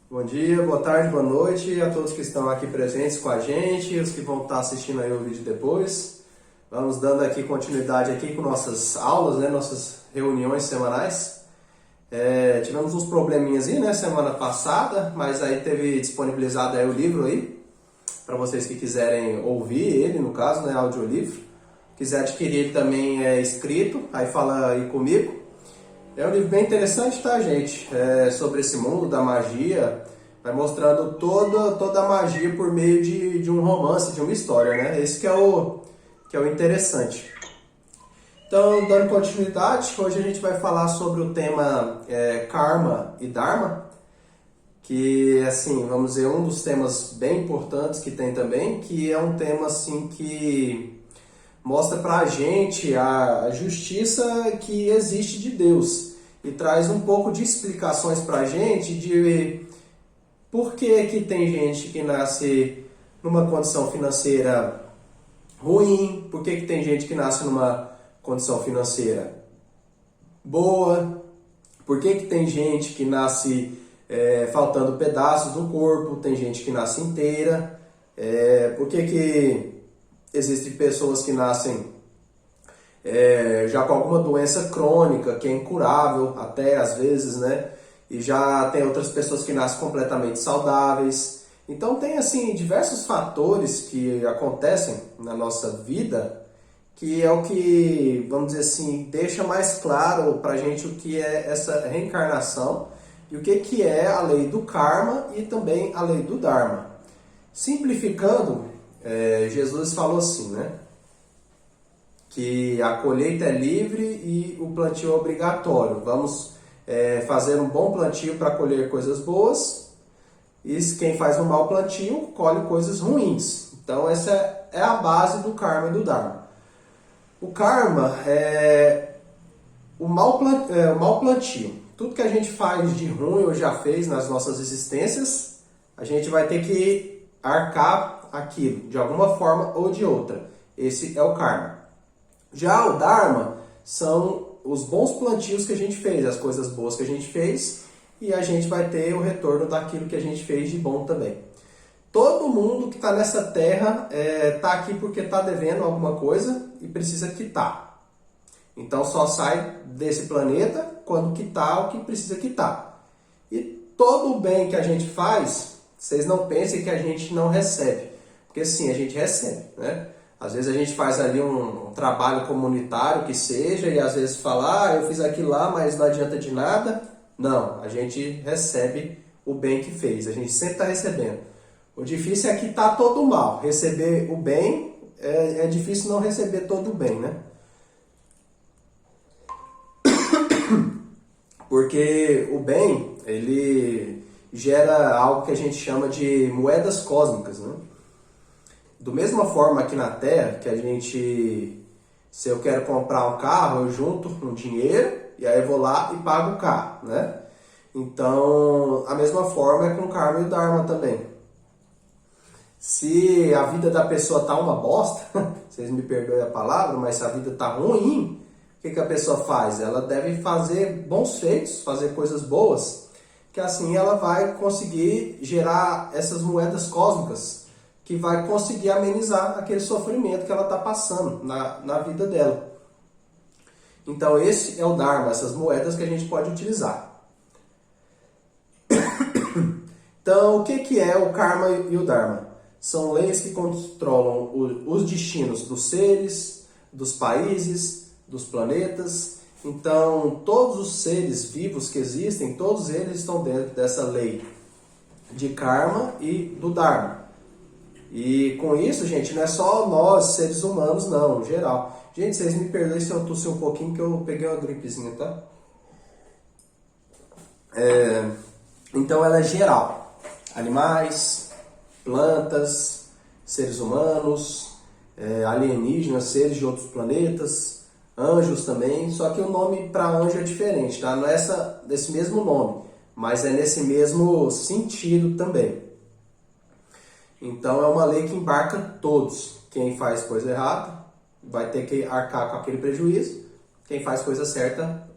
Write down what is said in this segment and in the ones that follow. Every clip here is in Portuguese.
Bom dia, boa tarde, boa noite a todos que estão aqui presentes com a gente e os que vão estar assistindo aí o vídeo depois. Vamos dando aqui continuidade aqui com nossas aulas, né, nossas reuniões semanais. Tivemos uns probleminhas aí, né, semana passada, mas aí teve disponibilizado aí o livro aí, para vocês que quiserem ouvir ele, no caso, né, audiolivro. Quiser adquirir ele também escrito, aí fala aí comigo. É um livro bem interessante, tá, gente? Sobre esse mundo da magia, vai mostrando toda a magia por meio de um romance, de uma história, né? Esse que é o interessante. Então, dando continuidade, hoje a gente vai falar sobre o tema Karma e Dharma, que, assim, vamos dizer, um dos temas bem importantes que tem também, que é um tema, assim, que mostra pra gente a justiça que existe de Deus e traz um pouco de explicações pra gente de por que tem gente que nasce numa condição financeira ruim, por que tem gente que nasce numa condição financeira boa, por que tem gente que nasce faltando pedaços do corpo, tem gente que nasce inteira, por que existem pessoas que nascem já com alguma doença crônica, que é incurável até às vezes, né? E já tem outras pessoas que nascem completamente saudáveis. Então tem assim diversos fatores que acontecem na nossa vida que é o que, vamos dizer assim, deixa mais claro pra gente o que é essa reencarnação e o que é a lei do karma e também a lei do dharma. Simplificando, Jesus falou assim, né? Que a colheita é livre e o plantio é obrigatório. Vamos fazer um bom plantio para colher coisas boas, e quem faz um mau plantio colhe coisas ruins. Então essa é a base do karma e do dharma. O karma é o mau plantio. Tudo que a gente faz de ruim ou já fez nas nossas existências, a gente vai ter que arcar aquilo, de alguma forma ou de outra. Esse é o karma. Já o dharma são os bons plantios que a gente fez, as coisas boas que a gente fez, e a gente vai ter o retorno daquilo que a gente fez de bom também. Todo mundo que está nessa terra está aqui porque está devendo alguma coisa e precisa quitar. Então só sai desse planeta quando quitar o que precisa quitar. E todo o bem que a gente faz, vocês não pensem que a gente não recebe, porque sim, a gente recebe, né? Às vezes a gente faz ali um trabalho comunitário que seja, e às vezes fala, eu fiz aquilo lá, mas não adianta de nada. Não, a gente recebe o bem que fez, a gente sempre está recebendo. O difícil é quitar todo o mal. Receber o bem, é difícil não receber todo o bem, né? Porque o bem, ele gera algo que a gente chama de moedas cósmicas, né? Do mesma forma aqui na Terra, que a gente, se eu quero comprar um carro, eu junto um dinheiro e aí eu vou lá e pago o carro, né? Então, a mesma forma é com o karma e o dharma também. Se a vida da pessoa tá uma bosta, vocês me perdoem a palavra, mas se a vida tá ruim, o que a pessoa faz? Ela deve fazer bons feitos, fazer coisas boas, que assim ela vai conseguir gerar essas moedas cósmicas, que vai conseguir amenizar aquele sofrimento que ela está passando na vida dela. Então esse é o Dharma, essas moedas que a gente pode utilizar. Então o que é o Karma e o Dharma? São leis que controlam os destinos dos seres, dos países, dos planetas. Então todos os seres vivos que existem, todos eles estão dentro dessa lei de Karma e do Dharma. E com isso, gente, não é só nós, seres humanos, não, em geral. Gente, vocês me perdoem se eu tossi um pouquinho, que eu peguei uma gripezinha, tá? Então ela é geral. Animais, plantas, seres humanos, alienígenas, seres de outros planetas, anjos também. Só que o nome para anjo é diferente, tá? Não é desse mesmo nome, mas é nesse mesmo sentido também. Então é uma lei que embarca todos. Quem faz coisa errada vai ter que arcar com aquele prejuízo. Quem faz coisa certa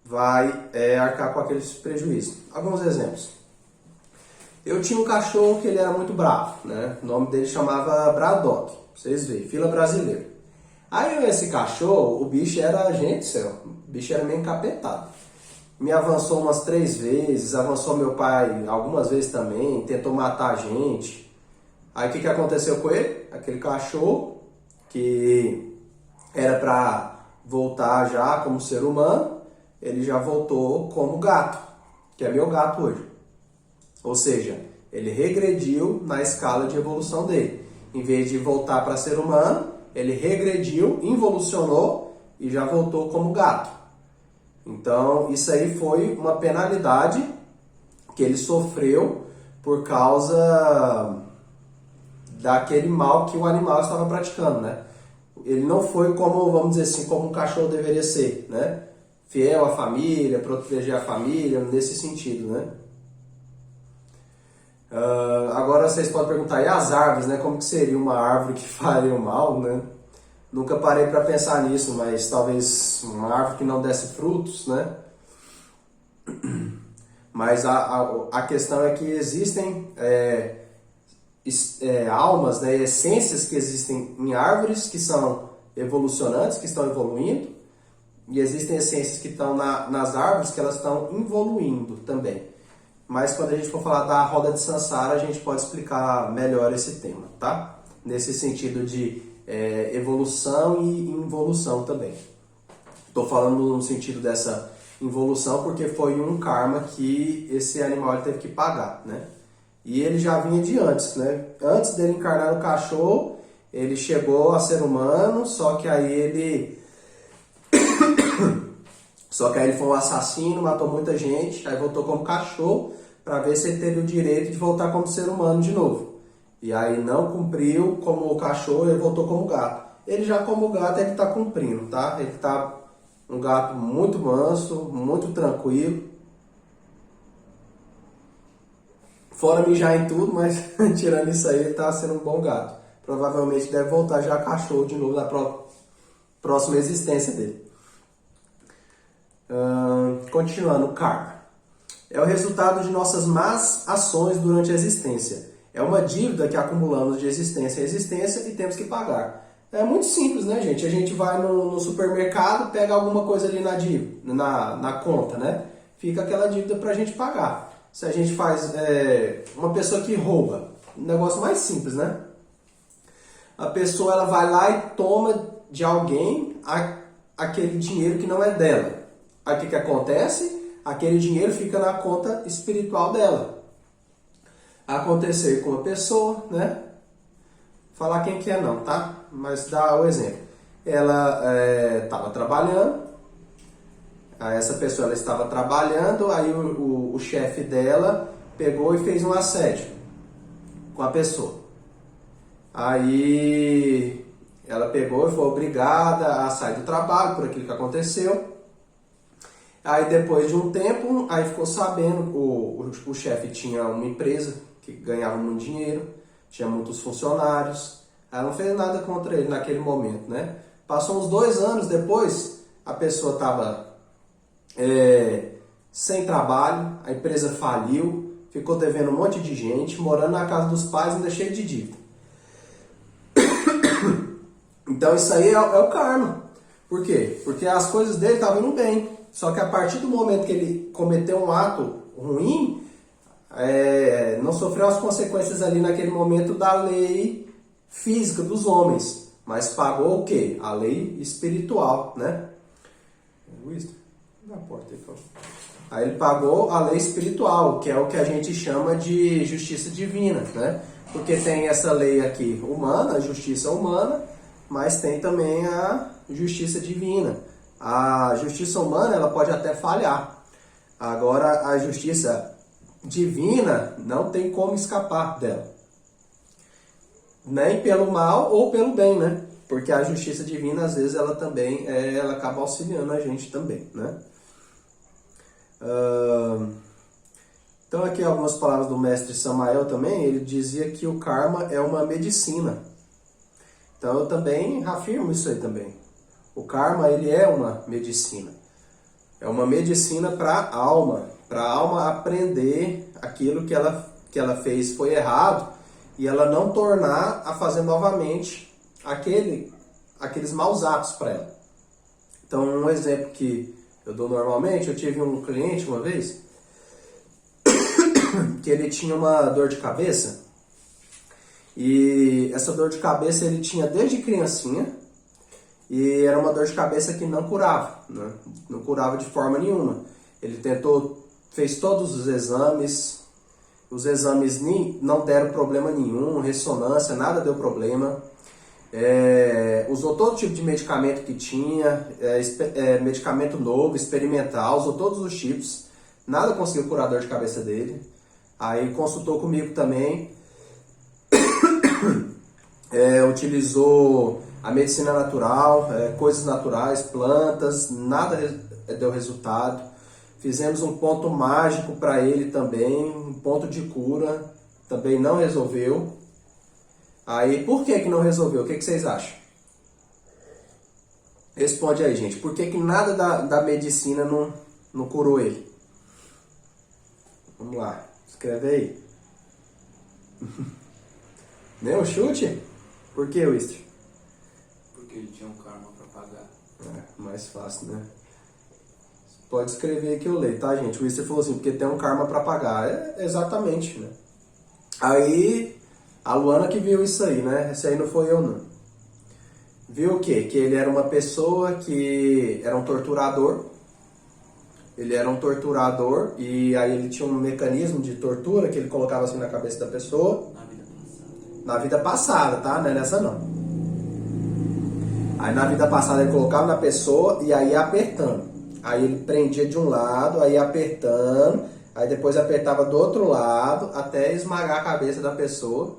vai arcar com aquele prejuízo. Alguns exemplos. Eu tinha um cachorro que ele era muito bravo, né? O nome dele chamava Braddock, pra vocês verem, fila brasileira. Aí esse cachorro, o bicho era, gente do céu, o bicho era meio encapetado. Me avançou umas 3 vezes, avançou meu pai algumas vezes também, tentou matar a gente. Aí o que aconteceu com ele? Aquele cachorro que era pra voltar já como ser humano, ele já voltou como gato, que é meu gato hoje. Ou seja, ele regrediu na escala de evolução dele. Em vez de voltar para ser humano, ele regrediu, involucionou e já voltou como gato. Então, isso aí foi uma penalidade que ele sofreu por causa daquele mal que o animal estava praticando, né? Ele não foi como, vamos dizer assim, como um cachorro deveria ser, né? Fiel à família, proteger a família, nesse sentido, né? Agora vocês podem perguntar, e as árvores, né? Como que seria uma árvore que faria o mal, né? Nunca parei para pensar nisso, mas talvez uma árvore que não desse frutos, né? Mas a questão é que existem almas, né, essências que existem em árvores que são evolucionantes, que estão evoluindo, e existem essências que estão nas árvores que elas estão involuindo também. Mas quando a gente for falar da roda de Sansara, a gente pode explicar melhor esse tema, tá? Nesse sentido de evolução e involução também. Estou falando no sentido dessa involução porque foi um karma que esse animal teve que pagar, né? E ele já vinha de antes, né? Antes dele encarnar no cachorro, ele chegou a ser humano, só que aí ele foi um assassino, matou muita gente, aí voltou como cachorro para ver se ele teve o direito de voltar como ser humano de novo. E aí não cumpriu como cachorro, ele voltou como gato. Ele já como gato, ele está cumprindo, tá? Ele está um gato muito manso, muito tranquilo. Fora mijar em tudo, mas tirando isso aí, ele está sendo um bom gato. Provavelmente deve voltar já cachorro de novo na próxima existência dele. Continuando, o karma. É o resultado de nossas más ações durante a existência. É uma dívida que acumulamos de existência em existência e temos que pagar. É muito simples, né, gente? A gente vai no supermercado, pega alguma coisa ali na conta, né? Fica aquela dívida para a gente pagar. Se a gente faz uma pessoa que rouba, um negócio mais simples, né? A pessoa ela vai lá e toma de alguém aquele dinheiro que não é dela. Aí o que acontece? Aquele dinheiro fica na conta espiritual dela. Acontecer com uma pessoa, né? Falar quem que é não, tá? Mas dá o exemplo. Ela estava trabalhando, essa pessoa ela estava trabalhando, aí o chefe dela pegou e fez um assédio com a pessoa. Aí ela pegou e foi obrigada a sair do trabalho por aquilo que aconteceu. Aí depois de um tempo, aí ficou sabendo, o chefe tinha uma empresa que ganhava muito dinheiro, tinha muitos funcionários, ela não fez nada contra ele naquele momento, né? Passou uns 2 anos depois, a pessoa estava sem trabalho, a empresa faliu, ficou devendo um monte de gente, morando na casa dos pais ainda cheio de dívida. Então isso aí é o karma. Por quê? Porque as coisas dele estavam indo bem. Só que a partir do momento que ele cometeu um ato ruim, não sofreu as consequências ali naquele momento da lei física dos homens, mas pagou o quê? A lei espiritual, né? Aí ele pagou a lei espiritual, que é o que a gente chama de justiça divina, né? Porque tem essa lei aqui humana, a justiça humana, mas tem também a justiça divina. A justiça humana ela pode até falhar. Agora a justiça divina não tem como escapar dela. Nem pelo mal ou pelo bem, né? Porque a justiça divina às vezes ela também ela acaba auxiliando a gente também, né? Então aqui algumas palavras do mestre Samael também, ele dizia que o karma é uma medicina. Então eu também afirmo isso aí também. O karma ele é uma medicina. É uma medicina para a alma aprender aquilo que ela que ela fez foi errado e ela não tornar a fazer novamente aqueles maus atos para ela. Então, um exemplo que eu dou normalmente, eu tive um cliente uma vez que ele tinha uma dor de cabeça e essa dor de cabeça ele tinha desde criancinha e era uma dor de cabeça que não curava, né? Não curava de forma nenhuma. Ele fez todos os exames não deram problema nenhum, ressonância, nada deu problema. Usou todo tipo de medicamento que tinha, medicamento novo, experimental, usou todos os tipos, nada conseguiu curar a dor de cabeça dele. Aí consultou comigo também, utilizou a medicina natural, coisas naturais, plantas, nada deu resultado. Fizemos um ponto mágico para ele também, um ponto de cura, também não resolveu. Aí, por que não resolveu? O que vocês acham? Responde aí, gente. Por que nada da medicina não curou ele? Vamos lá, escreve aí. Nem um chute? Por que, Wister? Porque ele tinha um karma para pagar. Mais fácil, né? Pode escrever que eu leio, tá, gente? O Wister falou assim, porque tem um karma para pagar. Exatamente, né? Aí, a Luana que viu isso aí, né? Esse aí não foi eu, não. Viu o quê? Que ele era uma pessoa que era um torturador. Ele era um torturador e aí ele tinha um mecanismo de tortura que ele colocava assim na cabeça da pessoa. Na vida passada, tá? Não é nessa não. Aí na vida passada ele colocava na pessoa e aí ia apertando. Aí ele prendia de um lado, aí ia apertando, aí depois apertava do outro lado até esmagar a cabeça da pessoa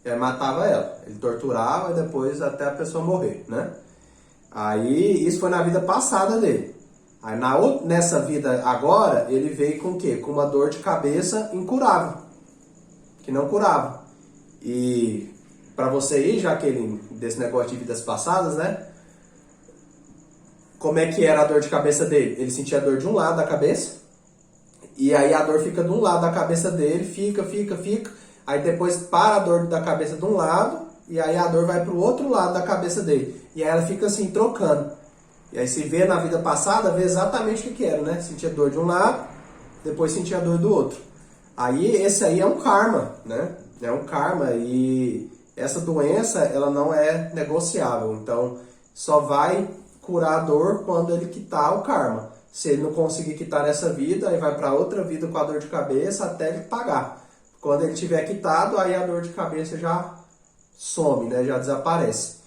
e aí matava ela. Ele torturava e depois até a pessoa morrer, né? Aí isso foi na vida passada dele. Aí nessa vida agora ele veio com o quê? Com uma dor de cabeça incurável, que não curava. E para você ir, Jaqueline, desse negócio de vidas passadas, né? Como é que era a dor de cabeça dele? Ele sentia a dor de um lado da cabeça, e aí a dor fica de um lado da cabeça dele, fica. Aí depois para a dor da cabeça de um lado, e aí a dor vai para o outro lado da cabeça dele. E aí ela fica assim, trocando. E aí se vê na vida passada, vê exatamente o que era, né? Sentia dor de um lado, depois sentia dor do outro. Aí esse aí é um karma, né? É um karma e essa doença, ela não é negociável. Então, só vai curar a dor quando ele quitar o karma. Se ele não conseguir quitar nessa vida, aí vai para outra vida com a dor de cabeça até ele pagar. Quando ele tiver quitado, aí a dor de cabeça já some, né? Já desaparece.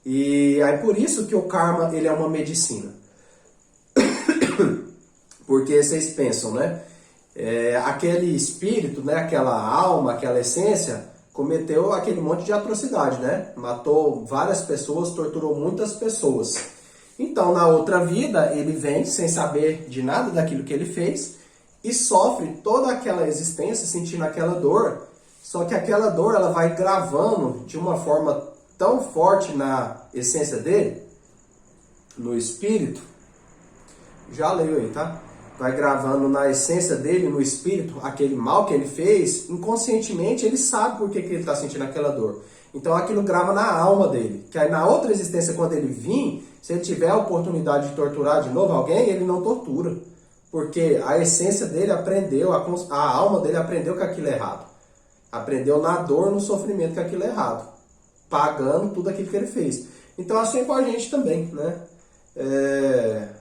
E aí por isso que o karma ele é uma medicina. Porque vocês pensam, né? Aquele espírito, né? Aquela alma, aquela essência, cometeu aquele monte de atrocidade, né? Matou várias pessoas, torturou muitas pessoas. Então, na outra vida, ele vem sem saber de nada daquilo que ele fez e sofre toda aquela existência, sentindo aquela dor. Só que aquela dor, ela vai gravando de uma forma tão forte na essência dele, no espírito. Já leio aí, tá? Vai gravando na essência dele, no espírito, aquele mal que ele fez. Inconscientemente, ele sabe por que ele está sentindo aquela dor. Então, aquilo grava na alma dele. Que aí, na outra existência, quando ele vir, se ele tiver a oportunidade de torturar de novo alguém, ele não tortura. Porque a essência dele aprendeu, a alma dele aprendeu que aquilo é errado. Aprendeu na dor, no sofrimento que aquilo é errado. Pagando tudo aquilo que ele fez. Então, assim é com a gente também, né?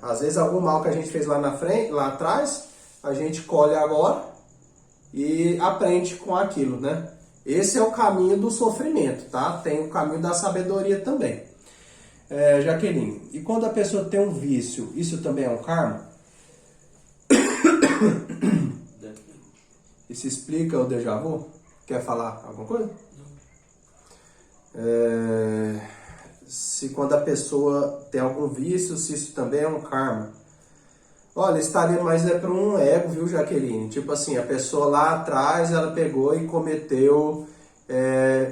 Às vezes algum mal que a gente fez lá na frente, lá atrás, a gente colhe agora e aprende com aquilo, né? Esse é o caminho do sofrimento, tá? Tem o caminho da sabedoria também. Jaqueline, e quando a pessoa tem um vício, isso também é um karma? Isso explica o déjà vu? Quer falar alguma coisa? Se quando a pessoa tem algum vício, se isso também é um karma. Olha, estaria mais para um ego, viu, Jaqueline? Tipo assim, a pessoa lá atrás, ela pegou e cometeu,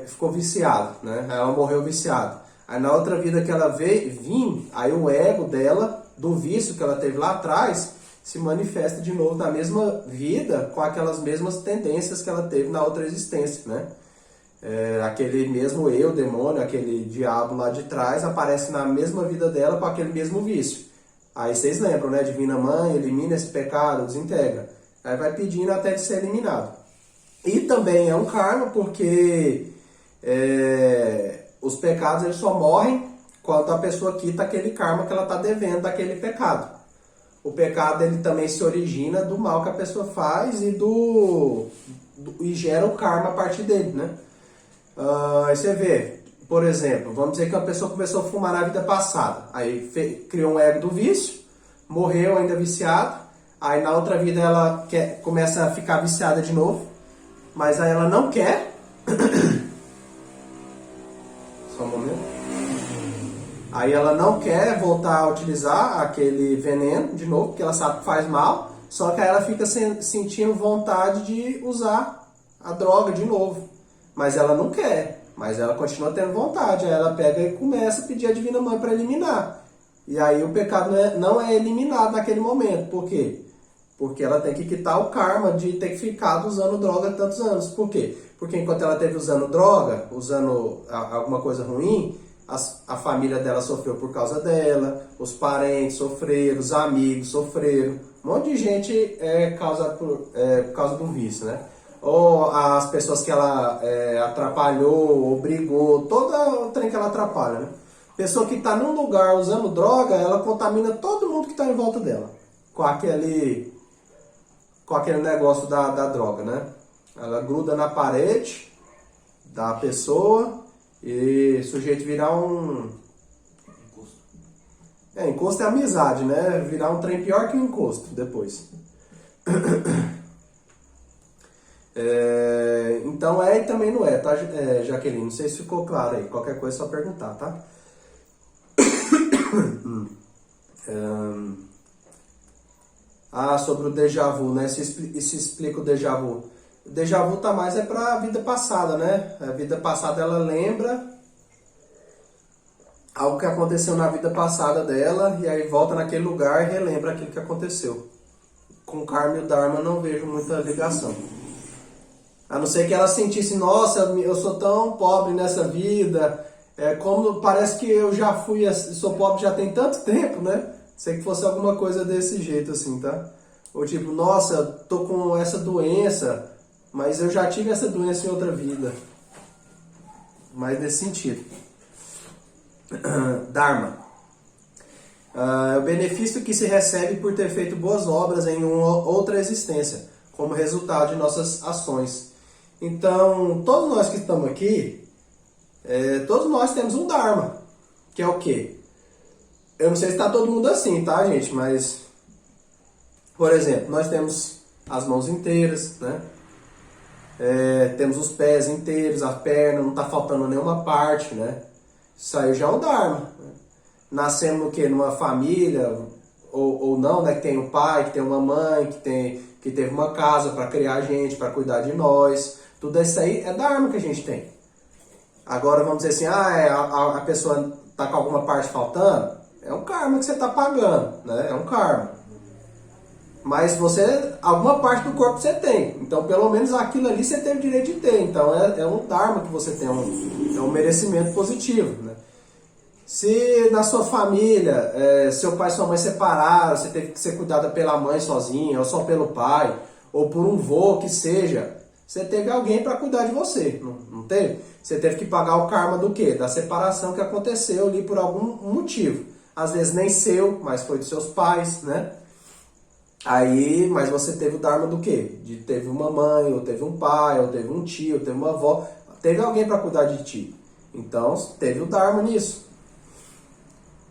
ficou viciada, né? Ela morreu viciada. Aí na outra vida que ela vir, aí o ego dela, do vício que ela teve lá atrás, se manifesta de novo na mesma vida com aquelas mesmas tendências que ela teve na outra existência, né? Aquele mesmo eu, demônio, aquele diabo lá de trás, aparece na mesma vida dela com aquele mesmo vício. Aí vocês lembram, né? Divina Mãe elimina esse pecado, desintegra. Aí vai pedindo até de ser eliminado. E também é um karma porque os pecados eles só morrem quando a pessoa quita aquele karma que ela está devendo daquele pecado. O pecado ele também se origina do mal que a pessoa faz e gera o karma a partir dele, né? Aí você vê, por exemplo, vamos dizer que uma pessoa começou a fumar na vida passada, aí criou um ego do vício, morreu ainda viciado, aí na outra vida ela começa a ficar viciada de novo, mas aí ela não quer. Só um momento. Aí ela não quer voltar a utilizar aquele veneno de novo, porque ela sabe que faz mal, só que aí ela fica sentindo vontade de usar a droga de novo. Mas ela não quer, mas ela continua tendo vontade. Aí ela pega e começa a pedir a Divina Mãe para eliminar. E aí o pecado não é eliminado naquele momento. Por quê? Porque ela tem que quitar o karma de ter ficado usando droga tantos anos. Por quê? Porque enquanto ela esteve usando droga, usando alguma coisa ruim, a família dela sofreu por causa dela, os parentes sofreram, os amigos sofreram. Um monte de gente por causa do vício, né? Ou as pessoas que ela atrapalhou, obrigou, todo o trem que ela atrapalha, né? Pessoa que está num lugar usando droga, ela contamina todo mundo que está em volta dela com aquele negócio da droga, né? Ela gruda na parede da pessoa e o sujeito virar um... encosto é amizade, né? Virar um trem pior que um encosto depois. Então e também não é, tá, Jaqueline? Não sei se ficou claro aí. Qualquer coisa é só perguntar, tá? Sobre o déjà vu, né? Se explica o déjà vu. O déjà vu tá mais pra vida passada, né? A vida passada ela lembra algo que aconteceu na vida passada dela e aí volta naquele lugar e relembra aquilo que aconteceu. Com o karma e o dharma não vejo muita ligação. A não ser que ela sentisse, nossa, eu sou tão pobre nessa vida, como parece que eu já sou pobre já tem tanto tempo, né? Sei que fosse alguma coisa desse jeito assim, tá? Ou tipo, nossa, tô com essa doença, mas eu já tive essa doença em outra vida. Mais nesse sentido. Dharma. O benefício que se recebe por ter feito boas obras em uma outra existência, como resultado de nossas ações. Então, todos nós que estamos aqui, todos nós temos um Dharma, que é o quê? Eu não sei se está todo mundo assim, tá, gente? Mas, por exemplo, nós temos as mãos inteiras, né? Temos os pés inteiros, a perna, não está faltando nenhuma parte, né? Isso aí já é o Dharma. Né? Nascemos no quê? Numa família, ou não, né? Que tem um pai, que tem uma mãe, que teve uma casa para criar a gente, para cuidar de nós. Tudo isso aí é Dharma que a gente tem. Agora vamos dizer assim, a pessoa está com alguma parte faltando, é um karma que você está pagando, né? É um karma. Mas alguma parte do corpo você tem. Então pelo menos aquilo ali você tem o direito de ter. Então é um Dharma que você tem, é um merecimento positivo, né? Se na sua família, seu pai e sua mãe separaram, você teve que ser cuidada pela mãe sozinha, ou só pelo pai, ou por um vô que seja, você teve alguém para cuidar de você, não teve? Você teve que pagar o karma do quê? Da separação que aconteceu ali por algum motivo. Às vezes nem seu, mas foi dos seus pais, né? Mas você teve o Dharma do quê? Teve uma mãe, ou teve um pai, ou teve um tio, ou teve uma avó. Teve alguém para cuidar de ti. Então, teve o Dharma nisso.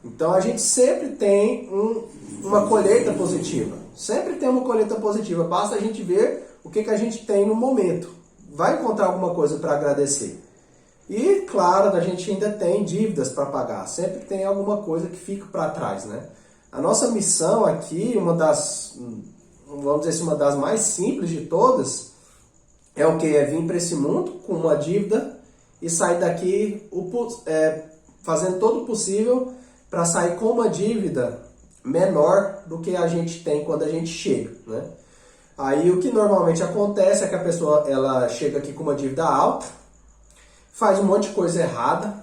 Então, a gente sempre tem uma colheita positiva. Sempre tem uma colheita positiva. Basta a gente ver o que a gente tem no momento. Vai encontrar alguma coisa para agradecer. E, claro, a gente ainda tem dívidas para pagar. Sempre tem alguma coisa que fica para trás, né? A nossa missão aqui, vamos dizer assim, uma das mais simples de todas, é o que? É vir para esse mundo com uma dívida e sair daqui fazendo todo o possível para sair com uma dívida menor do que a gente tem quando a gente chega, né? Aí o que normalmente acontece é que a pessoa ela chega aqui com uma dívida alta, faz um monte de coisa errada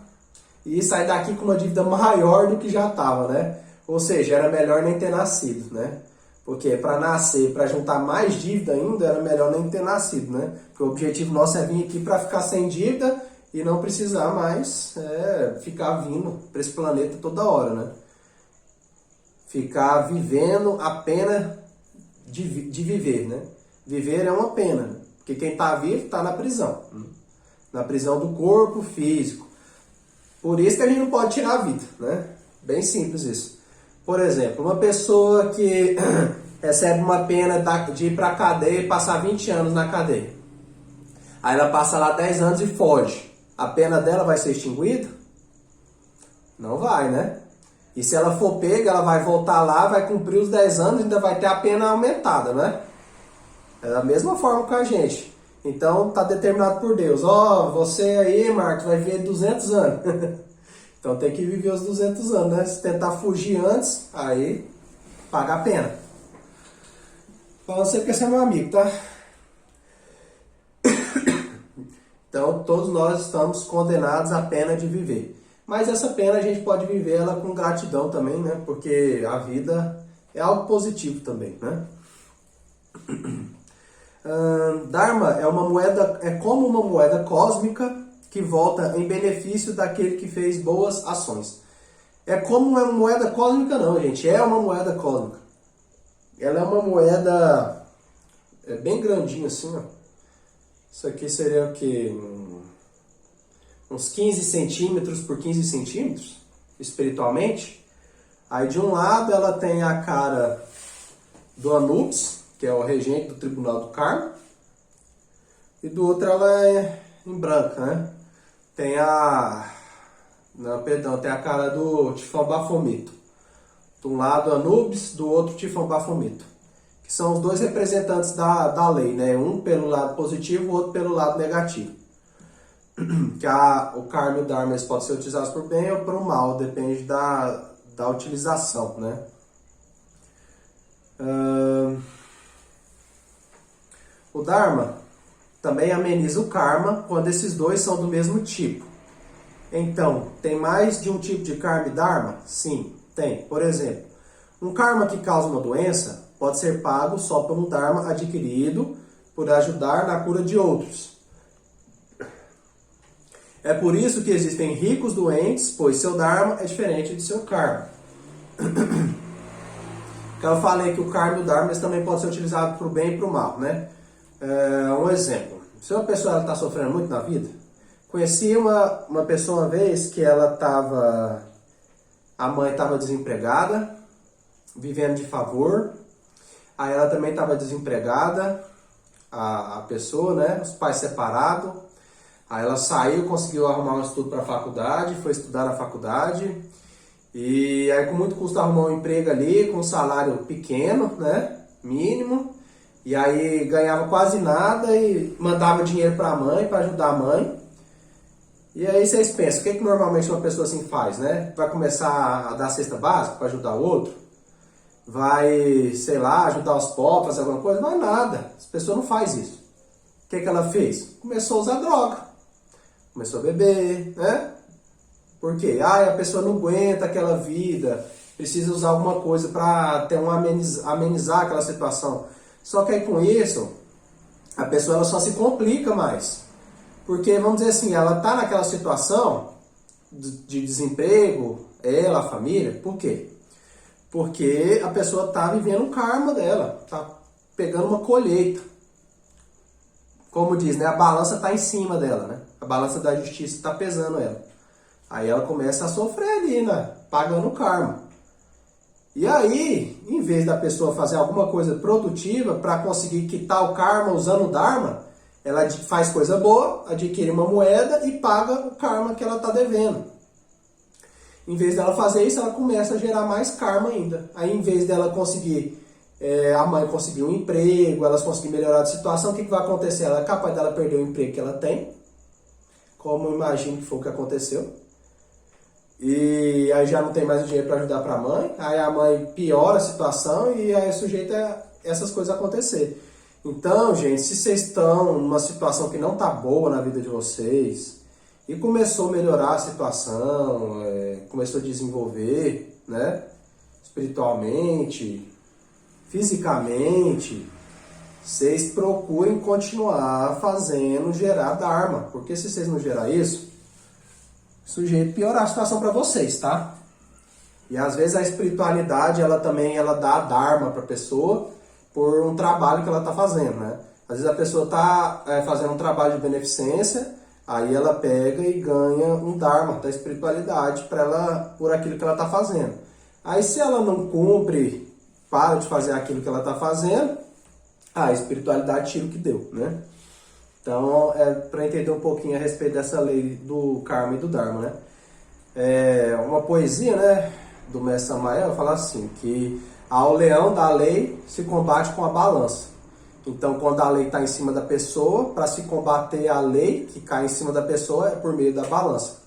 e sai daqui com uma dívida maior do que já estava, né? Ou seja, era melhor nem ter nascido, né? Porque para nascer, para juntar mais dívida ainda, era melhor nem ter nascido, né? Porque o objetivo nosso é vir aqui para ficar sem dívida e não precisar mais ficar vindo para esse planeta toda hora, né? Ficar vivendo a pena de viver, né? Viver é uma pena, né? Porque quem está vivo está na prisão. Na prisão do corpo físico. Por isso que a gente não pode tirar a vida, né? Bem simples isso. Por exemplo, uma pessoa que recebe uma pena de ir para a cadeia e passar 20 anos na cadeia. Aí ela passa lá 10 anos e foge. A pena dela vai ser extinguida? Não vai, né? E se ela for pega, ela vai voltar lá, vai cumprir os 10 anos e ainda vai ter a pena aumentada, né? É da mesma forma com a gente. Então, tá determinado por Deus. Ó, você aí, Marcos, vai viver 200 anos. Então tem que viver os 200 anos, né? Se tentar fugir antes, aí paga a pena. Falando sempre que esse é meu amigo, tá? Então, todos nós estamos condenados à pena de viver. Mas essa pena a gente pode viver ela com gratidão também, né? Porque a vida é algo positivo também, né? Dharma é como uma moeda cósmica que volta em benefício daquele que fez boas ações. É como uma moeda cósmica não, gente. É uma moeda cósmica. Ela é uma moeda bem grandinha assim, ó. Isso aqui seria o quê? Uns 15 centímetros por 15 centímetros, espiritualmente. Aí de um lado ela tem a cara do Anubis, que é o regente do Tribunal do Karma. E do outro ela é em branca, né? Tem a... Não, perdão, tem a cara do Tifão Bafomito. De um lado Anubis, do outro Tifão Bafomito. Que são os dois representantes da lei, né? Um pelo lado positivo, o outro pelo lado negativo. Que o karma e o dharma podem ser utilizados por bem ou por mal, depende da utilização, né? O dharma também ameniza o karma quando esses dois são do mesmo tipo. Então, tem mais de um tipo de karma e dharma? Sim, tem. Por exemplo, um karma que causa uma doença pode ser pago só por um dharma adquirido por ajudar na cura de outros. É por isso que existem ricos doentes, pois seu dharma é diferente de seu karma. Eu falei que o karma e o dharma também podem ser utilizados para o bem e para o mal, né? Um exemplo. Se uma pessoa está sofrendo muito na vida, conheci uma pessoa uma vez que ela estava... A mãe estava desempregada, vivendo de favor. Aí ela também estava desempregada, a pessoa, né? Os pais separados. Aí ela saiu, conseguiu arrumar um estudo para a faculdade, foi estudar na faculdade. E aí com muito custo arrumou um emprego ali, com um salário pequeno, né? Mínimo. E aí ganhava quase nada e mandava dinheiro para a mãe, para ajudar a mãe. E aí vocês pensam, o que normalmente uma pessoa assim faz, né? Vai começar a dar cesta básica para ajudar o outro? Vai, sei lá, ajudar os pobres, fazer alguma coisa? Não é nada. As pessoas não fazem isso. O que ela fez? Começou a usar droga. Começou a beber, né? Por quê? A pessoa não aguenta aquela vida, precisa usar alguma coisa para ter amenizar aquela situação. Só que aí com isso, a pessoa ela só se complica mais. Porque, vamos dizer assim, ela está naquela situação de desemprego, ela, a família, por quê? Porque a pessoa está vivendo o karma dela, está pegando uma colheita. Como diz, né? A balança está em cima dela, né? A balança da justiça está pesando ela. Aí ela começa a sofrer ali, né? Pagando o karma. E aí, em vez da pessoa fazer alguma coisa produtiva para conseguir quitar o karma usando o dharma, ela faz coisa boa, adquire uma moeda e paga o karma que ela está devendo. Em vez dela fazer isso, ela começa a gerar mais karma ainda. Aí, em vez dela conseguir, a mãe conseguir um emprego, elas conseguirem melhorar a situação, o que vai acontecer? Ela é capaz dela perder o emprego que ela tem, como eu imagino que foi o que aconteceu. e aí já não tem mais o dinheiro para ajudar para a mãe, aí a mãe piora a situação e aí é sujeito a essas coisas acontecer. Então, gente, se vocês estão numa situação que não tá boa na vida de vocês e começou a melhorar a situação, começou a desenvolver, né, espiritualmente, fisicamente, vocês procurem continuar fazendo gerar Dharma, porque se vocês não gerar isso, o sujeito piorar a situação para vocês, tá? E às vezes a espiritualidade, ela também dá Dharma para a pessoa por um trabalho que ela está fazendo, né? Às vezes a pessoa está fazendo um trabalho de beneficência, aí ela pega e ganha um Dharma da espiritualidade para ela, por aquilo que ela está fazendo. Aí se ela não cumpre, para de fazer aquilo que ela está fazendo, a espiritualidade tira o que deu, né? Então, para entender um pouquinho a respeito dessa lei do karma e do dharma, né? Uma poesia, né, do mestre Samael fala assim, que ao leão da lei se combate com a balança. Então, quando a lei está em cima da pessoa, para se combater a lei que cai em cima da pessoa é por meio da balança.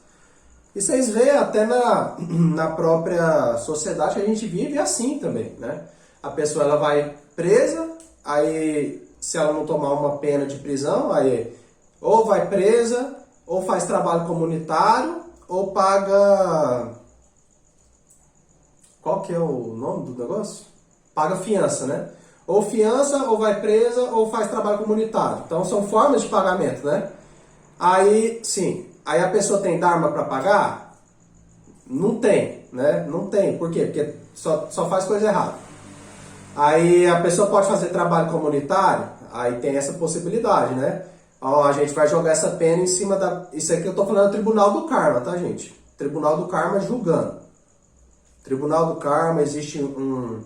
E vocês veem até na própria sociedade que a gente vive assim também, né? A pessoa ela vai presa, aí se ela não tomar uma pena de prisão, aí ou vai presa, ou faz trabalho comunitário, ou paga... Qual que é o nome do negócio? Paga fiança, né? Ou fiança, ou vai presa, ou faz trabalho comunitário. Então são formas de pagamento, né? Aí, sim, aí a pessoa tem Dharma para pagar? Não tem, né? Não tem. Por quê? Porque só faz coisa errada. Aí a pessoa pode fazer trabalho comunitário? Aí tem essa possibilidade, né? Ó, a gente vai jogar essa pena em cima da... Isso aqui eu tô falando do Tribunal do Karma, tá, gente? Tribunal do Karma julgando. Tribunal do Karma, existe um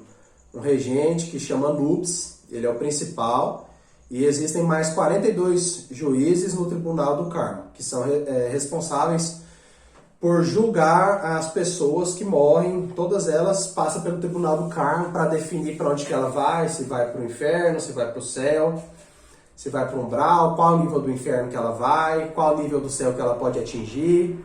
regente que chama Nubis, ele é o principal, e existem mais 42 juízes no Tribunal do Karma, que são responsáveis por julgar as pessoas que morrem, todas elas passam pelo Tribunal do Karma para definir para onde que ela vai, se vai para o inferno, se vai para o céu, se vai para o umbral, qual o nível do inferno que ela vai, qual o nível do céu que ela pode atingir,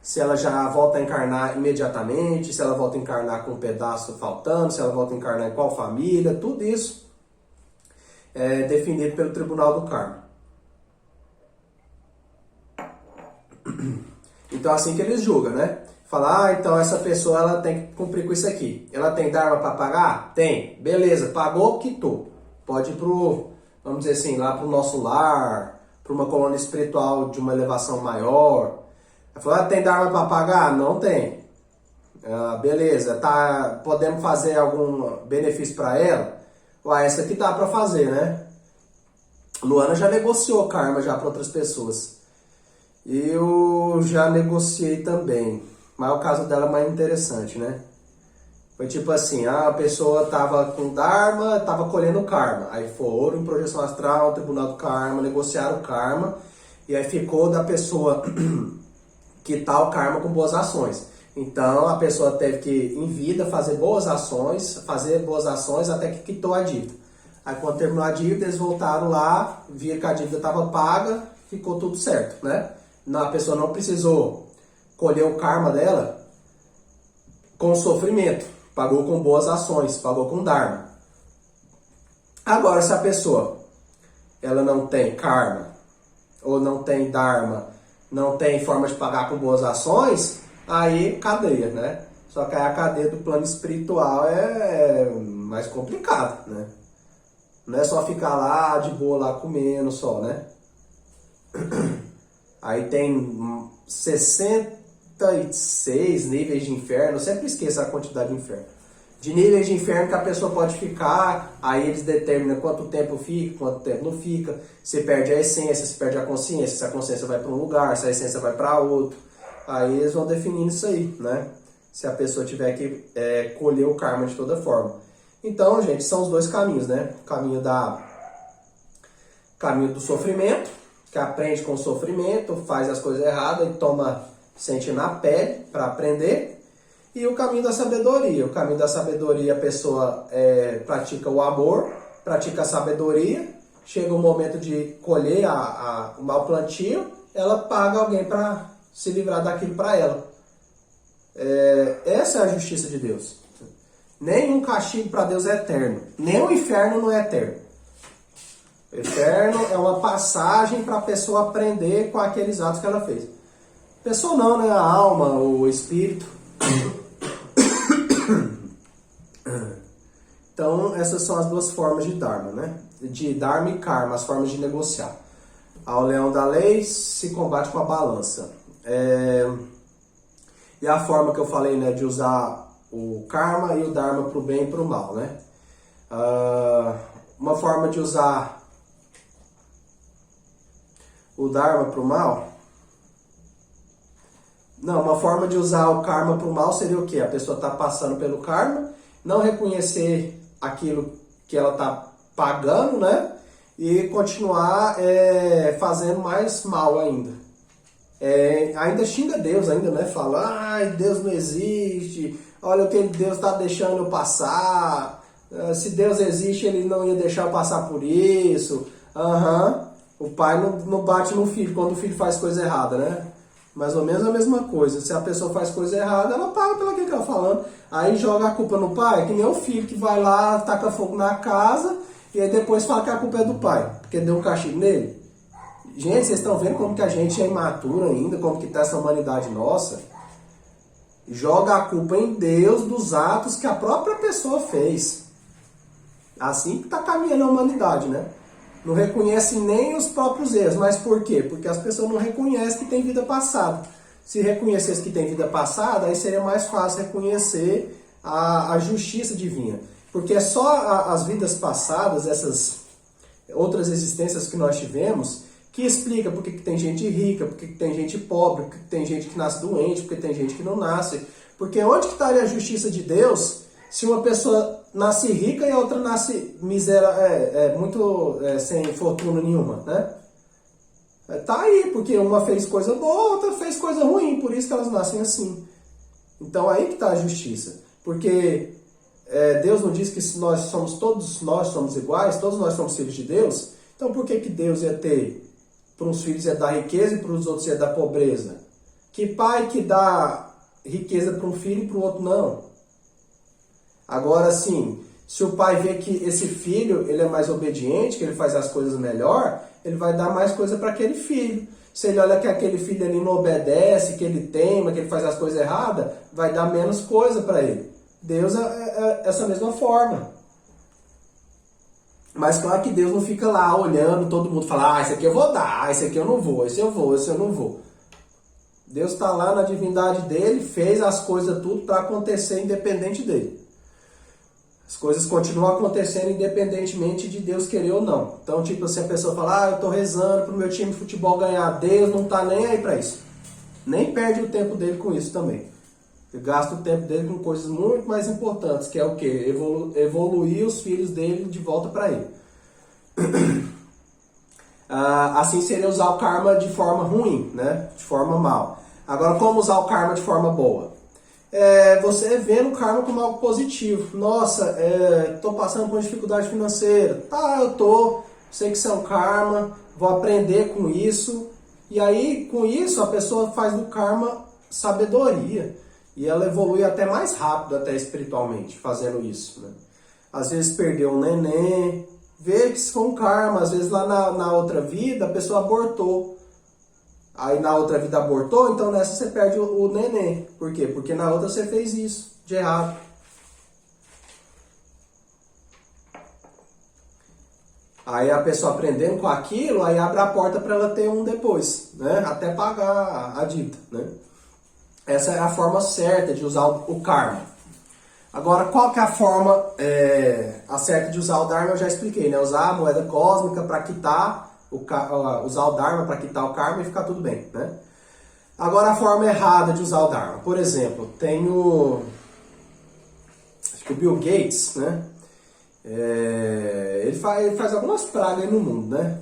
se ela já volta a encarnar imediatamente, se ela volta a encarnar com um pedaço faltando, se ela volta a encarnar em qual família, tudo isso é definido pelo Tribunal do Karma. Então assim que eles julgam, né? Fala, então essa pessoa ela tem que cumprir com isso aqui. Ela tem Dharma para pagar? Tem. Beleza, pagou, quitou. Pode ir pro, vamos dizer assim, lá pro nosso lar, para uma colônia espiritual de uma elevação maior. Ela falou, tem Dharma para pagar? Não tem. Beleza, podemos fazer algum benefício para ela? Ué, essa aqui dá para fazer, né? Luana já negociou karma já para outras pessoas. Eu já negociei também, mas o caso dela é mais interessante, né? Foi tipo assim, a pessoa tava com Dharma, tava colhendo karma. Aí foram em projeção astral, Tribunal do Karma, negociaram o karma. E aí ficou da pessoa quitar o karma com boas ações. Então a pessoa teve que, em vida, fazer boas ações até que quitou a dívida. Aí quando terminou a dívida, eles voltaram lá, viram que a dívida estava paga, ficou tudo certo, né? A pessoa não precisou colher o karma dela com sofrimento, pagou com boas ações, pagou com Dharma. Agora, se a pessoa ela não tem karma, ou não tem Dharma, não tem forma de pagar com boas ações, aí cadeia, né? Só que aí a cadeia do plano espiritual é mais complicado, né? Não é só ficar lá de boa, lá comendo só, né? Aí tem 66 níveis de inferno, eu sempre esqueço a quantidade de inferno. De níveis de inferno que a pessoa pode ficar, aí eles determinam quanto tempo fica, quanto tempo não fica, se perde a essência, se perde a consciência, se a consciência vai para um lugar, se a essência vai para outro. Aí eles vão definindo isso aí, né? Se a pessoa tiver que colher o karma de toda forma. Então, gente, são os dois caminhos, né? O caminho do sofrimento, que aprende com o sofrimento, faz as coisas erradas e sente na pele para aprender. E o caminho da sabedoria. O caminho da sabedoria, a pessoa pratica o amor, pratica a sabedoria, chega o momento de colher o mau plantio, ela paga alguém para se livrar daquilo para ela. Essa é a justiça de Deus. Nenhum castigo para Deus é eterno. Nem o inferno não é eterno. O inferno é uma passagem para a pessoa aprender com aqueles atos que ela fez. Pessoa não, né? A alma, o espírito. Então, essas são as duas formas de Dharma, né? De Dharma e Karma, as formas de negociar. Ao leão da lei se combate com a balança. E a forma que eu falei, né, de usar o Karma e o Dharma para o bem e para o mal, né? Uma forma de usar o Dharma para o mal... Não, uma forma de usar o Karma para o mal seria o quê? A pessoa está passando pelo Karma, não reconhecer aquilo que ela está pagando, né? E continuar fazendo mais mal ainda. Ainda xinga Deus, ainda, né? Fala, ai, Deus não existe, olha o que Deus está deixando eu passar, se Deus existe, ele não ia deixar eu passar por isso. O pai não bate no filho quando o filho faz coisa errada, né? Mais ou menos a mesma coisa. Se a pessoa faz coisa errada, ela paga pelo que ela está falando. Aí joga a culpa no pai, que nem o filho que vai lá, taca fogo na casa, e aí depois fala que a culpa é do pai, porque deu um castigo nele. Gente, vocês estão vendo como que a gente é imaturo ainda, como que está essa humanidade nossa? Joga a culpa em Deus dos atos que a própria pessoa fez. Assim que está caminhando a humanidade, né? Não reconhece nem os próprios erros. Mas por quê? Porque as pessoas não reconhecem que tem vida passada. Se reconhecesse que tem vida passada, aí seria mais fácil reconhecer a justiça divina. Porque é só as vidas passadas, essas outras existências que nós tivemos, que explica por que tem gente rica, por que tem gente pobre, por que tem gente que nasce doente, por que tem gente que não nasce. Porque onde que estaria a justiça de Deus se uma pessoa nasce rica e a outra nasce sem fortuna nenhuma, né? Tá aí, porque uma fez coisa boa, outra fez coisa ruim, por isso que elas nascem assim. Então aí que está a justiça. Porque Deus não diz que todos nós somos iguais, todos nós somos filhos de Deus. Então por que Deus ia ter, para uns filhos ia dar riqueza e para os outros ia dar pobreza? Que pai que dá riqueza para um filho e para o outro não? Agora sim, se o pai vê que esse filho ele é mais obediente, que ele faz as coisas melhor, ele vai dar mais coisa para aquele filho. Se ele olha que aquele filho ali não obedece, que ele teima, que ele faz as coisas erradas, vai dar menos coisa para ele. Deus é essa mesma forma. Mas claro que Deus não fica lá olhando todo mundo, fala, esse aqui eu vou dar, esse aqui eu não vou, esse eu vou, esse eu não vou. Deus está lá na divindade dele, fez as coisas tudo para acontecer independente dele. As coisas continuam acontecendo independentemente de Deus querer ou não. Então, tipo, se a pessoa fala, eu tô rezando pro meu time de futebol ganhar, Deus não tá nem aí para isso. Nem perde o tempo dele com isso também. Ele gasta o tempo dele com coisas muito mais importantes, que é o quê? Evoluir os filhos dele de volta para ele. Assim seria usar o karma de forma ruim, né? De forma mal. Agora, como usar o karma de forma boa? Você vendo o karma como algo positivo. Nossa, estou passando por dificuldade financeira. Tá, eu tô. Sei que isso é um karma, vou aprender com isso. E aí, com isso, a pessoa faz do karma sabedoria. E ela evolui até mais rápido, até espiritualmente, fazendo isso, né? Às vezes perdeu um neném, vê que isso foi um karma. Às vezes lá na outra vida a pessoa abortou. Aí na outra vida abortou, então nessa você perde o neném. Por quê? Porque na outra você fez isso, de errado. Aí a pessoa aprendendo com aquilo, aí abre a porta para ela ter um depois, né? Até pagar a dívida, né? Essa é a forma certa de usar o karma. Agora, qual que é a forma a certa de usar o Dharma? Eu já expliquei, né? Usar a moeda cósmica para quitar, usar o Dharma para quitar o karma e ficar tudo bem, né? Agora, a forma errada de usar o Dharma. Por exemplo, tem acho que o Bill Gates, né? Ele faz algumas pragas aí no mundo, né?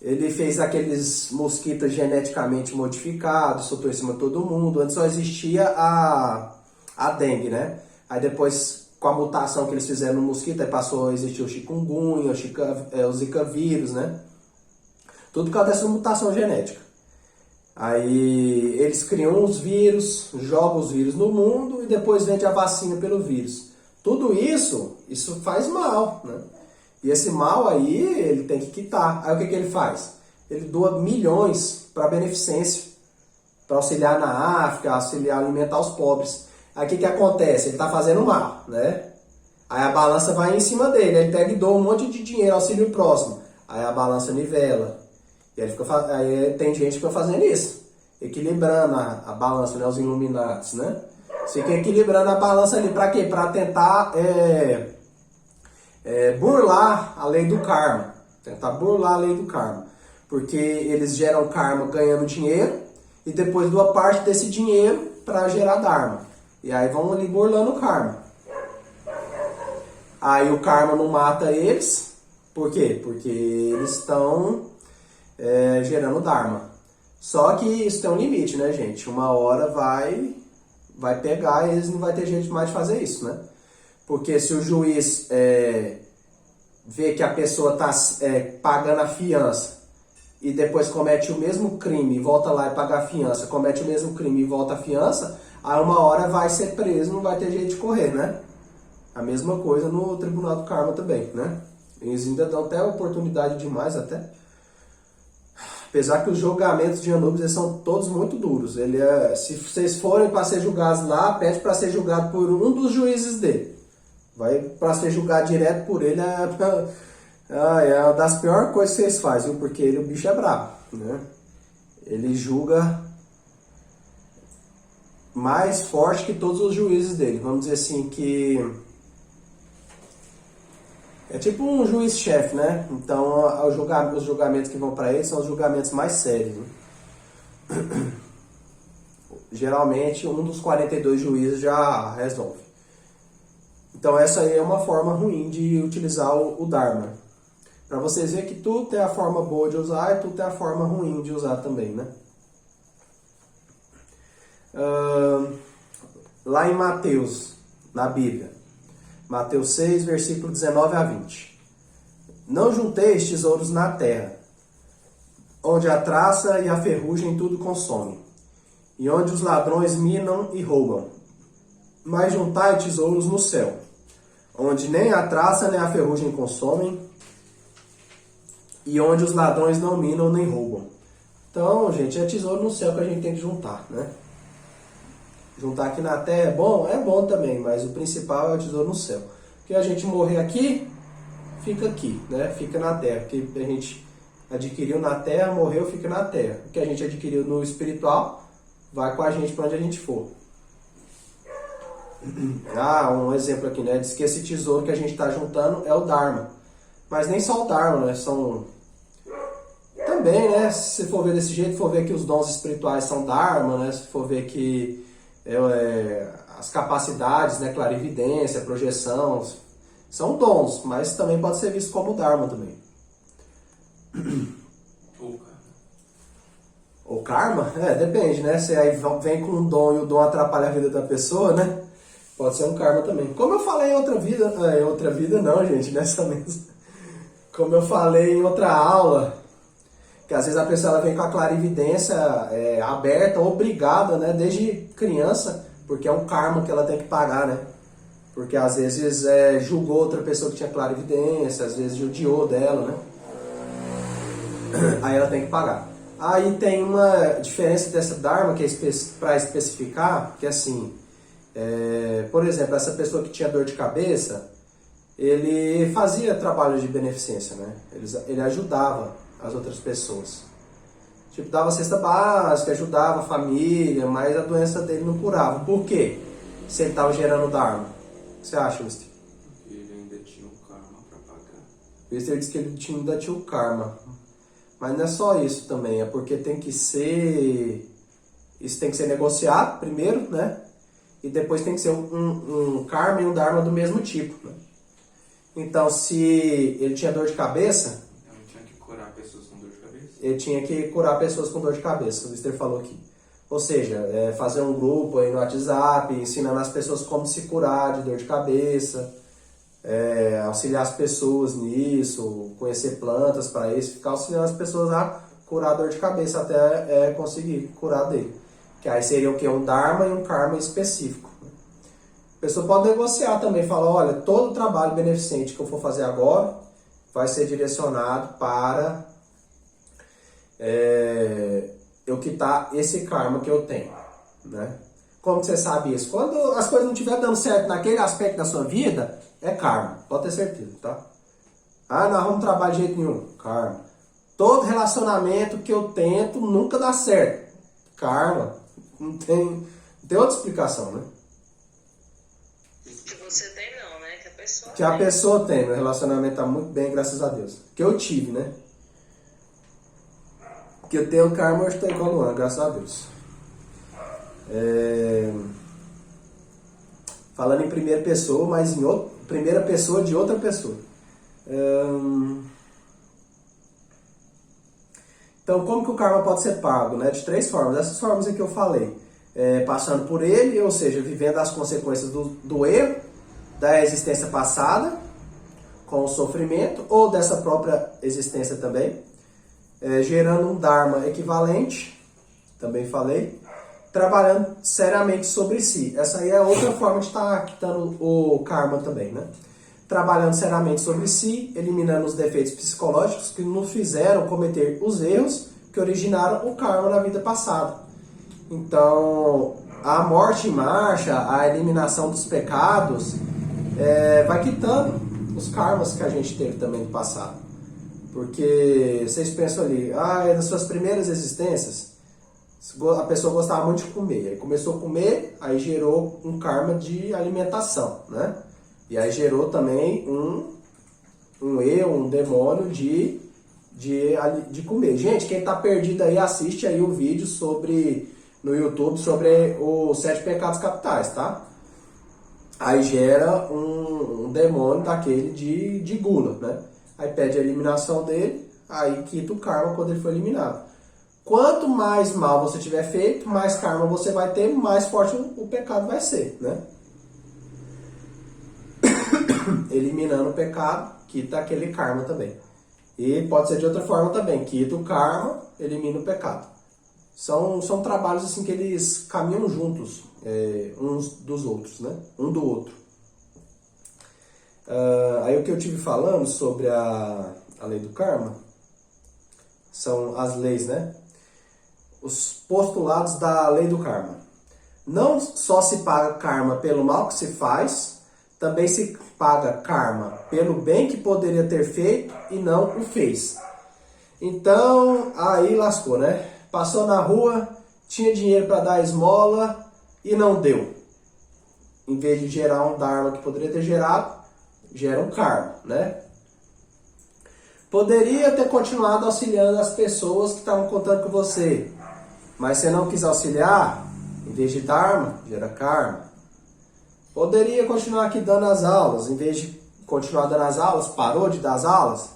Ele fez aqueles mosquitos geneticamente modificados, soltou em cima de todo mundo. Antes só existia a dengue, né? Aí depois, com a mutação que eles fizeram no mosquito, aí passou a existir o chikungunya, o zika vírus, né? Tudo por causa dessa mutação genética. Aí eles criam os vírus, jogam os vírus no mundo e depois vende a vacina pelo vírus. Tudo isso faz mal, né? E esse mal aí, ele tem que quitar. Aí o que ele faz? Ele doa milhões para beneficência, para auxiliar na África, auxiliar a alimentar os pobres. Aí o que acontece? Ele está fazendo mal, né? Aí a balança vai em cima dele, ele pega e doa um monte de dinheiro, auxílio próximo. Aí a balança nivela. E aí tem gente que fica fazendo isso, equilibrando a balança, né? Os Illuminatis, né? Fica equilibrando a balança ali para quê? Para tentar burlar a lei do karma. Tentar burlar a lei do karma. Porque eles geram karma ganhando dinheiro e depois doa parte desse dinheiro para gerar dharma. E aí vão ali burlando o karma. Aí o karma não mata eles. Por quê? Porque eles estão gerando dharma. Só que isso tem um limite, né, gente? Uma hora vai pegar e eles não vai ter jeito mais de fazer isso, né? Porque se o juiz vê que a pessoa está pagando a fiança e depois comete o mesmo crime e volta lá e paga a fiança, comete o mesmo crime e volta a fiança, aí uma hora vai ser preso, não vai ter jeito de correr, né? A mesma coisa no Tribunal do Karma também, né? Eles ainda dão até oportunidade demais até. Apesar que os julgamentos de Anubis eles são todos muito duros. Se vocês forem para ser julgados lá, pede para ser julgado por um dos juízes dele. Vai para ser julgado direto por ele é uma das piores coisas que vocês fazem, viu? Porque o bicho é brabo, né? Ele julga mais forte que todos os juízes dele. Vamos dizer assim que é tipo um juiz-chefe, né? Então os julgamentos que vão para ele são os julgamentos mais sérios, né? Geralmente um dos 42 juízes já resolve. Então essa aí é uma forma ruim de utilizar o Dharma. Para vocês verem que tudo tem a forma boa de usar e tudo tem a forma ruim de usar também, né? Lá em Mateus, na Bíblia, Mateus 6, versículo 19 a 20. Não junteis tesouros na terra, onde a traça e a ferrugem tudo consomem, e onde os ladrões minam e roubam. Mas juntai tesouros no céu, onde nem a traça nem a ferrugem consomem, e onde os ladrões não minam nem roubam. Então, gente, é tesouro no céu que a gente tem que juntar, né? Juntar aqui na terra é bom também, mas o principal é o tesouro no céu. Porque a gente morrer aqui, fica aqui, né? Fica na terra. Porque a gente adquiriu na terra, morreu, fica na terra. O que a gente adquiriu no espiritual, vai com a gente para onde a gente for. Um exemplo aqui, né? Diz que esse tesouro que a gente está juntando é o Dharma. Mas nem só o Dharma, né? Também, né? Se for ver desse jeito, for ver que os dons espirituais são Dharma, né? Se for ver que as capacidades, né? Clarividência, projeção, são dons, mas também pode ser visto como Dharma também. O karma? Depende, né? Se aí vem com um dom e o dom atrapalha a vida da pessoa, né? Pode ser um karma também. Como eu falei em outra vida, não, gente, nessa mesma. Como eu falei em outra aula, que às vezes a pessoa ela vem com a clarividência aberta, obrigada, né? Desde criança, porque é um karma que ela tem que pagar, né? Porque às vezes julgou outra pessoa que tinha clarividência, às vezes judiou dela, né? Aí ela tem que pagar. Aí tem uma diferença dessa Dharma que é para especificar, que é assim, por exemplo, essa pessoa que tinha dor de cabeça, ele fazia trabalho de beneficência, né? Ele ajudava as outras pessoas. Tipo, dava cesta básica, ajudava a família, mas a doença dele não curava. Por quê? Se ele estava gerando Dharma. O que você acha, Mister? Porque ele ainda tinha um karma para pagar. Mister disse que ele ainda tinha o karma. Mas não é só isso também, é porque tem que ser... Isso tem que ser negociado primeiro, né? E depois tem que ser um karma e um dharma do mesmo tipo, né? Então, se ele tinha dor de cabeça... Então ele tinha que curar pessoas com dor de cabeça? Ele tinha que curar pessoas com dor de cabeça, o Mister falou aqui. Ou seja, fazer um grupo aí no WhatsApp, ensinando as pessoas como se curar de dor de cabeça... auxiliar as pessoas nisso, conhecer plantas para isso, ficar auxiliando as pessoas a curar a dor de cabeça até conseguir curar dele. Que aí seria o quê? Um Dharma e um Karma específico. A pessoa pode negociar também, falar, olha, todo o trabalho beneficente que eu for fazer agora vai ser direcionado para eu quitar esse karma que eu tenho, né? Como que você sabe isso? Quando as coisas não estiverem dando certo naquele aspecto da sua vida, é karma, pode ter certeza, tá? Ah, não arrumo trabalho de jeito nenhum, karma. Todo relacionamento que eu tento nunca dá certo, karma. Não tem outra explicação, né? Que você tem não, né? Que a pessoa Que a pessoa tem, meu relacionamento tá muito bem, graças a Deus. Que eu tive, né? Que eu tenho karma, eu estou igual no ano, graças a Deus. Falando em primeira pessoa, mas em primeira pessoa de outra pessoa. Então, como que o karma pode ser pago? Né? De 3 formas. Essas formas que eu falei. Passando por ele, ou seja, vivendo as consequências do erro, da existência passada, com o sofrimento, ou dessa própria existência também. Gerando um Dharma equivalente, também falei. Trabalhando seriamente sobre si. Essa aí é outra forma de estar quitando o karma também, né? Trabalhando seriamente sobre si, eliminando os defeitos psicológicos que nos fizeram cometer os erros que originaram o karma na vida passada. Então, a morte em marcha, a eliminação dos pecados, vai quitando os karmas que a gente teve também no passado. Porque vocês pensam ali, nas suas primeiras existências, a pessoa gostava muito de comer. Aí começou a comer, aí gerou um karma de alimentação, né? E aí gerou também um eu, um demônio de comer. Gente, quem tá perdido aí, assiste aí o vídeo no YouTube sobre os 7 pecados capitais, tá? Aí gera um demônio daquele de gula, né? Aí pede a eliminação dele, aí quita o karma quando ele foi eliminado. Quanto mais mal você tiver feito, mais karma você vai ter, mais forte o pecado vai ser, né? Eliminando o pecado, quita aquele karma também. E pode ser de outra forma também, quita o karma, elimina o pecado. São trabalhos assim que eles caminham juntos, uns dos outros, né? Um do outro. Aí o que eu tive falando sobre a lei do karma são as leis, né? Os postulados da lei do karma. Não só se paga karma pelo mal que se faz, também se paga karma pelo bem que poderia ter feito e não o fez. Então, aí lascou, né? Passou na rua, tinha dinheiro para dar esmola e não deu. Em vez de gerar um dharma que poderia ter gerado, gera um karma, né? Poderia ter continuado auxiliando as pessoas que estavam contando com você, mas você não quis auxiliar, em vez de dharma, gera karma. Poderia continuar aqui dando as aulas, em vez de continuar dando as aulas, parou de dar as aulas.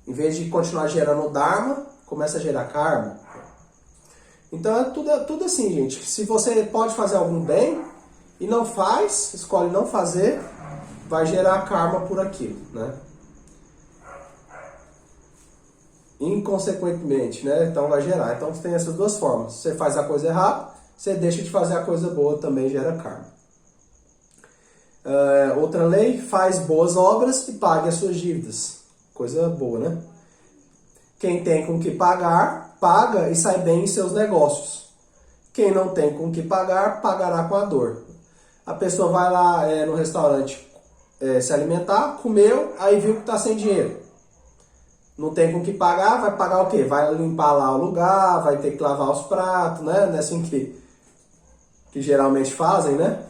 Em vez de continuar gerando dharma, começa a gerar karma. Então é tudo assim, gente. Se você pode fazer algum bem e não faz, escolhe não fazer, vai gerar karma por aquilo, né? Inconsequentemente, né? Então vai gerar. Então tem essas 2 formas. Você faz a coisa errada, você deixa de fazer a coisa boa, também gera karma. Outra lei, faz boas obras e pague as suas dívidas. Coisa boa, né? Quem tem com que pagar, paga e sai bem em seus negócios. Quem não tem com que pagar, pagará com a dor. A pessoa vai lá no restaurante se alimentar, comeu, aí viu que está sem dinheiro. Não tem com que pagar, vai pagar o quê? Vai limpar lá o lugar, vai ter que lavar os pratos, né? Não é assim que geralmente fazem, né?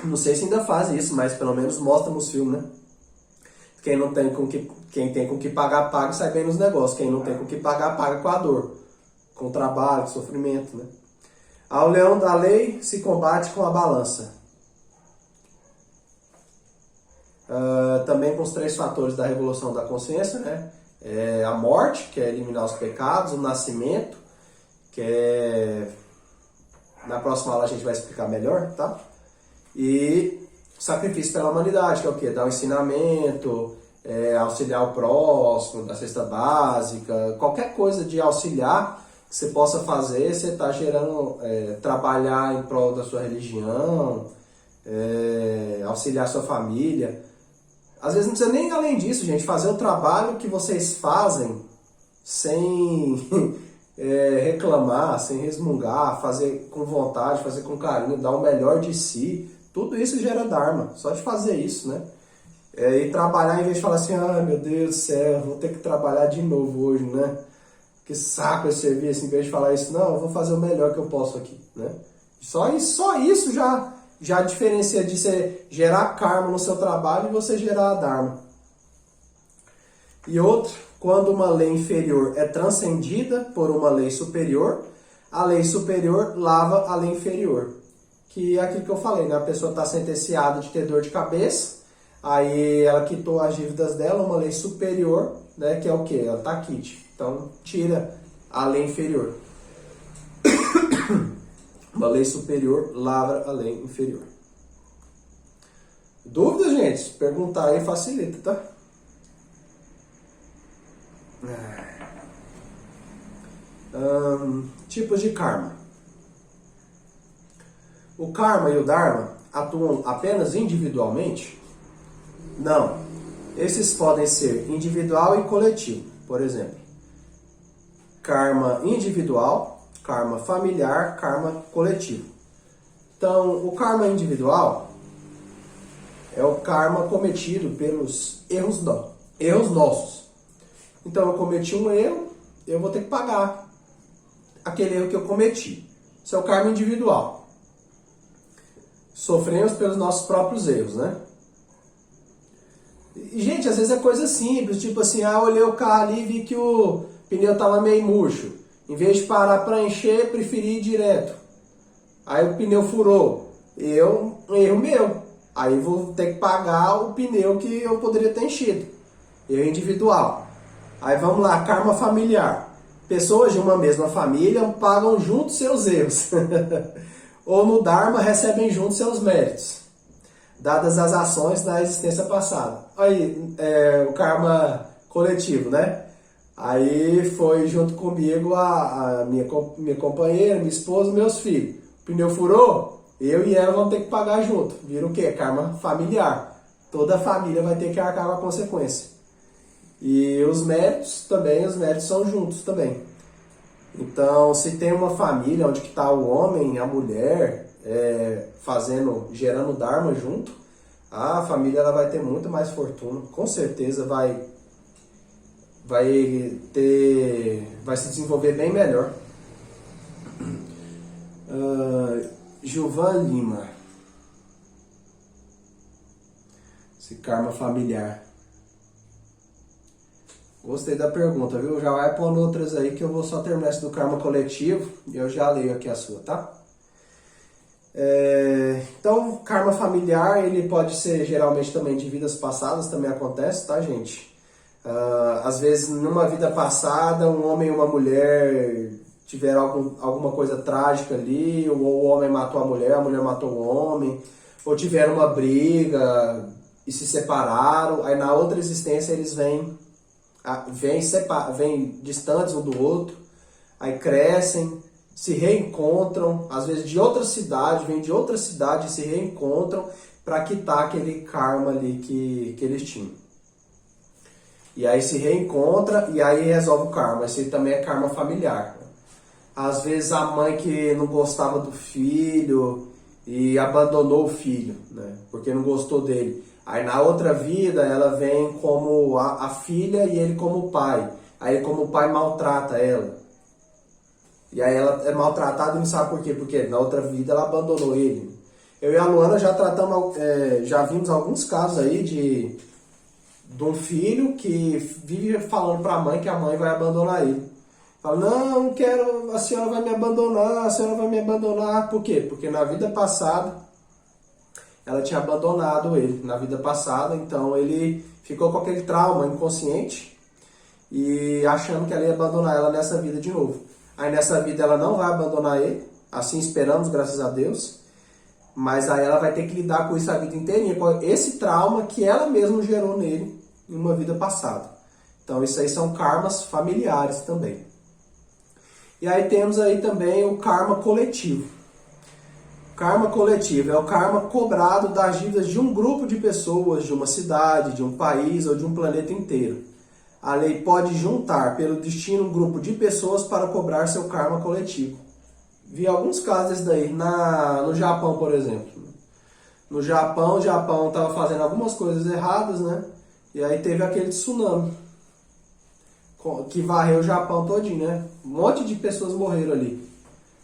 Não sei se ainda fazem isso, mas pelo menos mostra nos filmes, né? Quem tem com que pagar, paga e sai bem nos negócios. Quem não tem com que pagar, paga com a dor. Com o trabalho, com o sofrimento, né? Ao leão da lei se combate com a balança. Também com os 3 fatores da revolução da consciência, né? A morte, que é eliminar os pecados, o nascimento, que é... Na próxima aula a gente vai explicar melhor, tá? E o sacrifício pela humanidade, que é o quê? Dar o ensinamento, auxiliar o próximo, da cesta básica, qualquer coisa de auxiliar que você possa fazer, você está gerando, trabalhar em prol da sua religião, auxiliar a sua família. Às vezes não precisa nem além disso, gente, fazer o trabalho que vocês fazem sem reclamar, sem resmungar, fazer com vontade, fazer com carinho, dar o melhor de si. Tudo isso gera Dharma, só de fazer isso, né? E trabalhar em vez de falar assim, meu Deus do céu, vou ter que trabalhar de novo hoje, né? Que saco esse serviço, em vez de falar isso, não, eu vou fazer o melhor que eu posso aqui, né? Só isso já diferencia de você gerar karma no seu trabalho e você gerar dharma. E outro, quando uma lei inferior é transcendida por uma lei superior, a lei superior lava a lei inferior. Que é aquilo que eu falei, né? A pessoa está sentenciada de ter dor de cabeça, aí ela quitou as dívidas dela, uma lei superior, né? Que é o quê? Ela está quite. Então, tira a lei inferior. Uma lei superior lavra a lei inferior. Dúvidas, gente? Perguntar aí facilita, tá? Tipos de karma. O karma e o dharma atuam apenas individualmente? Não. Esses podem ser individual e coletivo. Por exemplo, karma individual, karma familiar, karma coletivo. Então, o karma individual é o karma cometido pelos erros nossos. Então, eu cometi um erro, eu vou ter que pagar aquele erro que eu cometi. Isso é o karma individual. Sofremos pelos nossos próprios erros, né? E, gente, às vezes é coisa simples, tipo assim, eu olhei o carro ali e vi que o pneu estava meio murcho. Em vez de parar para encher, preferi ir direto. Aí o pneu furou. Um erro meu. Aí vou ter que pagar o pneu que eu poderia ter enchido. Erro individual. Aí vamos lá, karma familiar. Pessoas de uma mesma família pagam juntos seus erros. Ou no Dharma recebem juntos seus méritos, dadas as ações da existência passada. Aí, o karma coletivo, né? Aí foi junto comigo a minha companheira, minha esposa, meus filhos. O pneu furou, eu e ela vamos ter que pagar junto. Vira o quê? Karma familiar. Toda a família vai ter que arcar com a consequência. E os méritos também, os méritos são juntos também. Então, se tem uma família onde está o homem e a mulher gerando Dharma junto, a família ela vai ter muito mais fortuna. Com certeza vai se desenvolver bem melhor. Gilvan Lima. Esse karma familiar. Gostei da pergunta, viu? Já vai pondo outras aí que eu vou só terminar esse do karma coletivo e eu já leio aqui a sua, tá? Então, karma familiar, ele pode ser geralmente também de vidas passadas, também acontece, tá, gente? Às vezes, numa vida passada, um homem e uma mulher tiveram alguma coisa trágica ali, ou o homem matou a mulher matou o homem, ou tiveram uma briga e se separaram, aí na outra existência eles vêm distantes um do outro, aí crescem, se reencontram, às vezes de outra cidade, vêm de outra cidade e se reencontram para quitar aquele karma ali que eles tinham. E aí se reencontra e aí resolve o karma. Esse também é karma familiar. Às vezes a mãe que não gostava do filho e abandonou o filho, né, porque não gostou dele. Aí na outra vida ela vem como a filha e ele como pai. Aí ele como pai maltrata ela. E aí ela é maltratada e não sabe por quê. Porque na outra vida ela abandonou ele. Eu e a Luana já vimos alguns casos aí de um filho que vive falando para a mãe que a mãe vai abandonar ele. Fala, não quero, a senhora vai me abandonar, a senhora vai me abandonar. Por quê? Porque na vida passada ela tinha abandonado ele na vida passada, então ele ficou com aquele trauma inconsciente e achando que ela ia abandonar ela nessa vida de novo. Aí nessa vida ela não vai abandonar ele, assim esperamos, graças a Deus, mas aí ela vai ter que lidar com isso a vida inteirinha, com esse trauma que ela mesma gerou nele em uma vida passada. Então isso aí são karmas familiares também. E aí temos aí também o karma coletivo. Karma coletivo é o karma cobrado das dívidas de um grupo de pessoas, de uma cidade, de um país ou de um planeta inteiro. A lei pode juntar pelo destino um grupo de pessoas para cobrar seu karma coletivo. Vi alguns casos desse daí no Japão, por exemplo. No Japão, o Japão estava fazendo algumas coisas erradas, né? E aí teve aquele tsunami que varreu o Japão todinho, né? Um monte de pessoas morreram ali.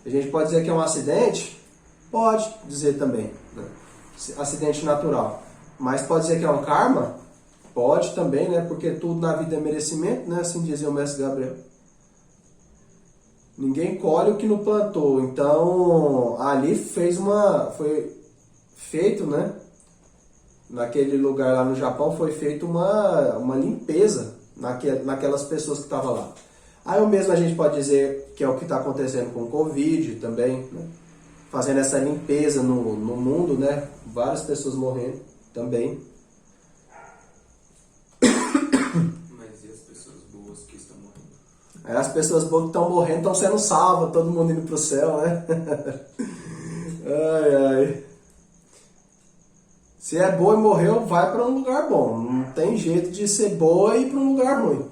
A gente pode dizer que é um acidente? Pode dizer também, né? Acidente natural. Mas pode dizer que é um karma? Pode também, né? Porque tudo na vida é merecimento, né? Assim dizia o mestre Gabriel. Ninguém colhe o que não plantou. Então, ali foi feito, né? Naquele lugar lá no Japão foi feita uma limpeza naquelas pessoas que estavam lá. Aí o mesmo a gente pode dizer que é o que está acontecendo com o Covid também, né? Fazendo essa limpeza no mundo, né? Várias pessoas morrendo também. Mas e as pessoas boas que estão morrendo? Aí as pessoas boas que estão morrendo estão sendo salvas, todo mundo indo pro céu, né? Ai, ai. Se é boa e morreu, vai para um lugar bom. Não tem jeito de ser boa e ir para um lugar ruim.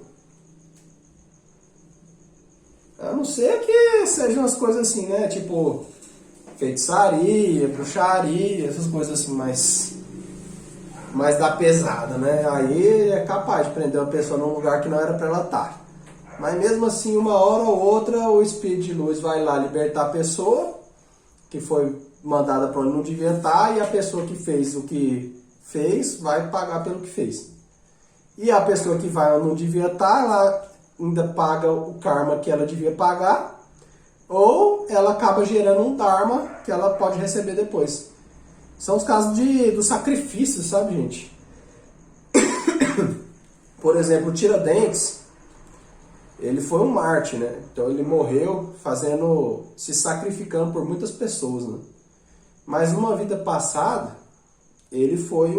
A não ser que sejam as coisas assim, né? Tipo feitiçaria, bruxaria, essas coisas assim mais da pesada, né? Aí é capaz de prender uma pessoa num lugar que não era para ela estar. Mas mesmo assim, uma hora ou outra, o espírito de luz vai lá libertar a pessoa que foi mandada para onde não devia estar, e a pessoa que fez o que fez vai pagar pelo que fez. E a pessoa que vai onde não devia estar, ela ainda paga o karma que ela devia pagar, ou ela acaba gerando um dharma que ela pode receber depois. São os casos do sacrifício, sabe, gente? Por exemplo, o Tiradentes, ele foi um mártir, né? Então ele morreu se sacrificando por muitas pessoas, né? Mas numa vida passada, ele foi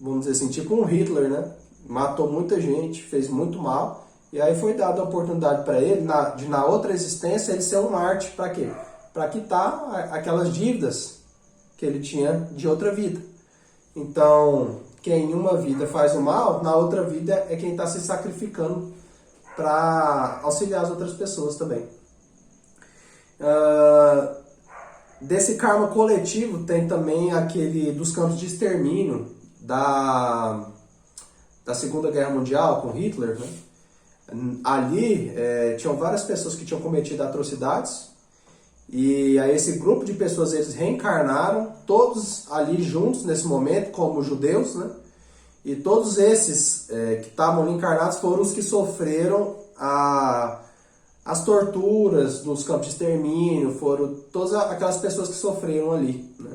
vamos dizer assim, tipo um Hitler, né? Matou muita gente, fez muito mal. E aí foi dada a oportunidade para ele, na outra existência, ele ser um mártir. Para quê? Para quitar aquelas dívidas que ele tinha de outra vida. Então, quem em uma vida faz o mal, na outra vida é quem está se sacrificando para auxiliar as outras pessoas também. Desse karma coletivo tem também aquele dos campos de extermínio da Segunda Guerra Mundial com Hitler, né? Ali tinham várias pessoas que tinham cometido atrocidades, e aí esse grupo de pessoas, eles reencarnaram todos ali juntos nesse momento como judeus, né? E todos esses que estavam ali encarnados foram os que sofreram as torturas nos campos de extermínio, foram todas aquelas pessoas que sofreram ali, né?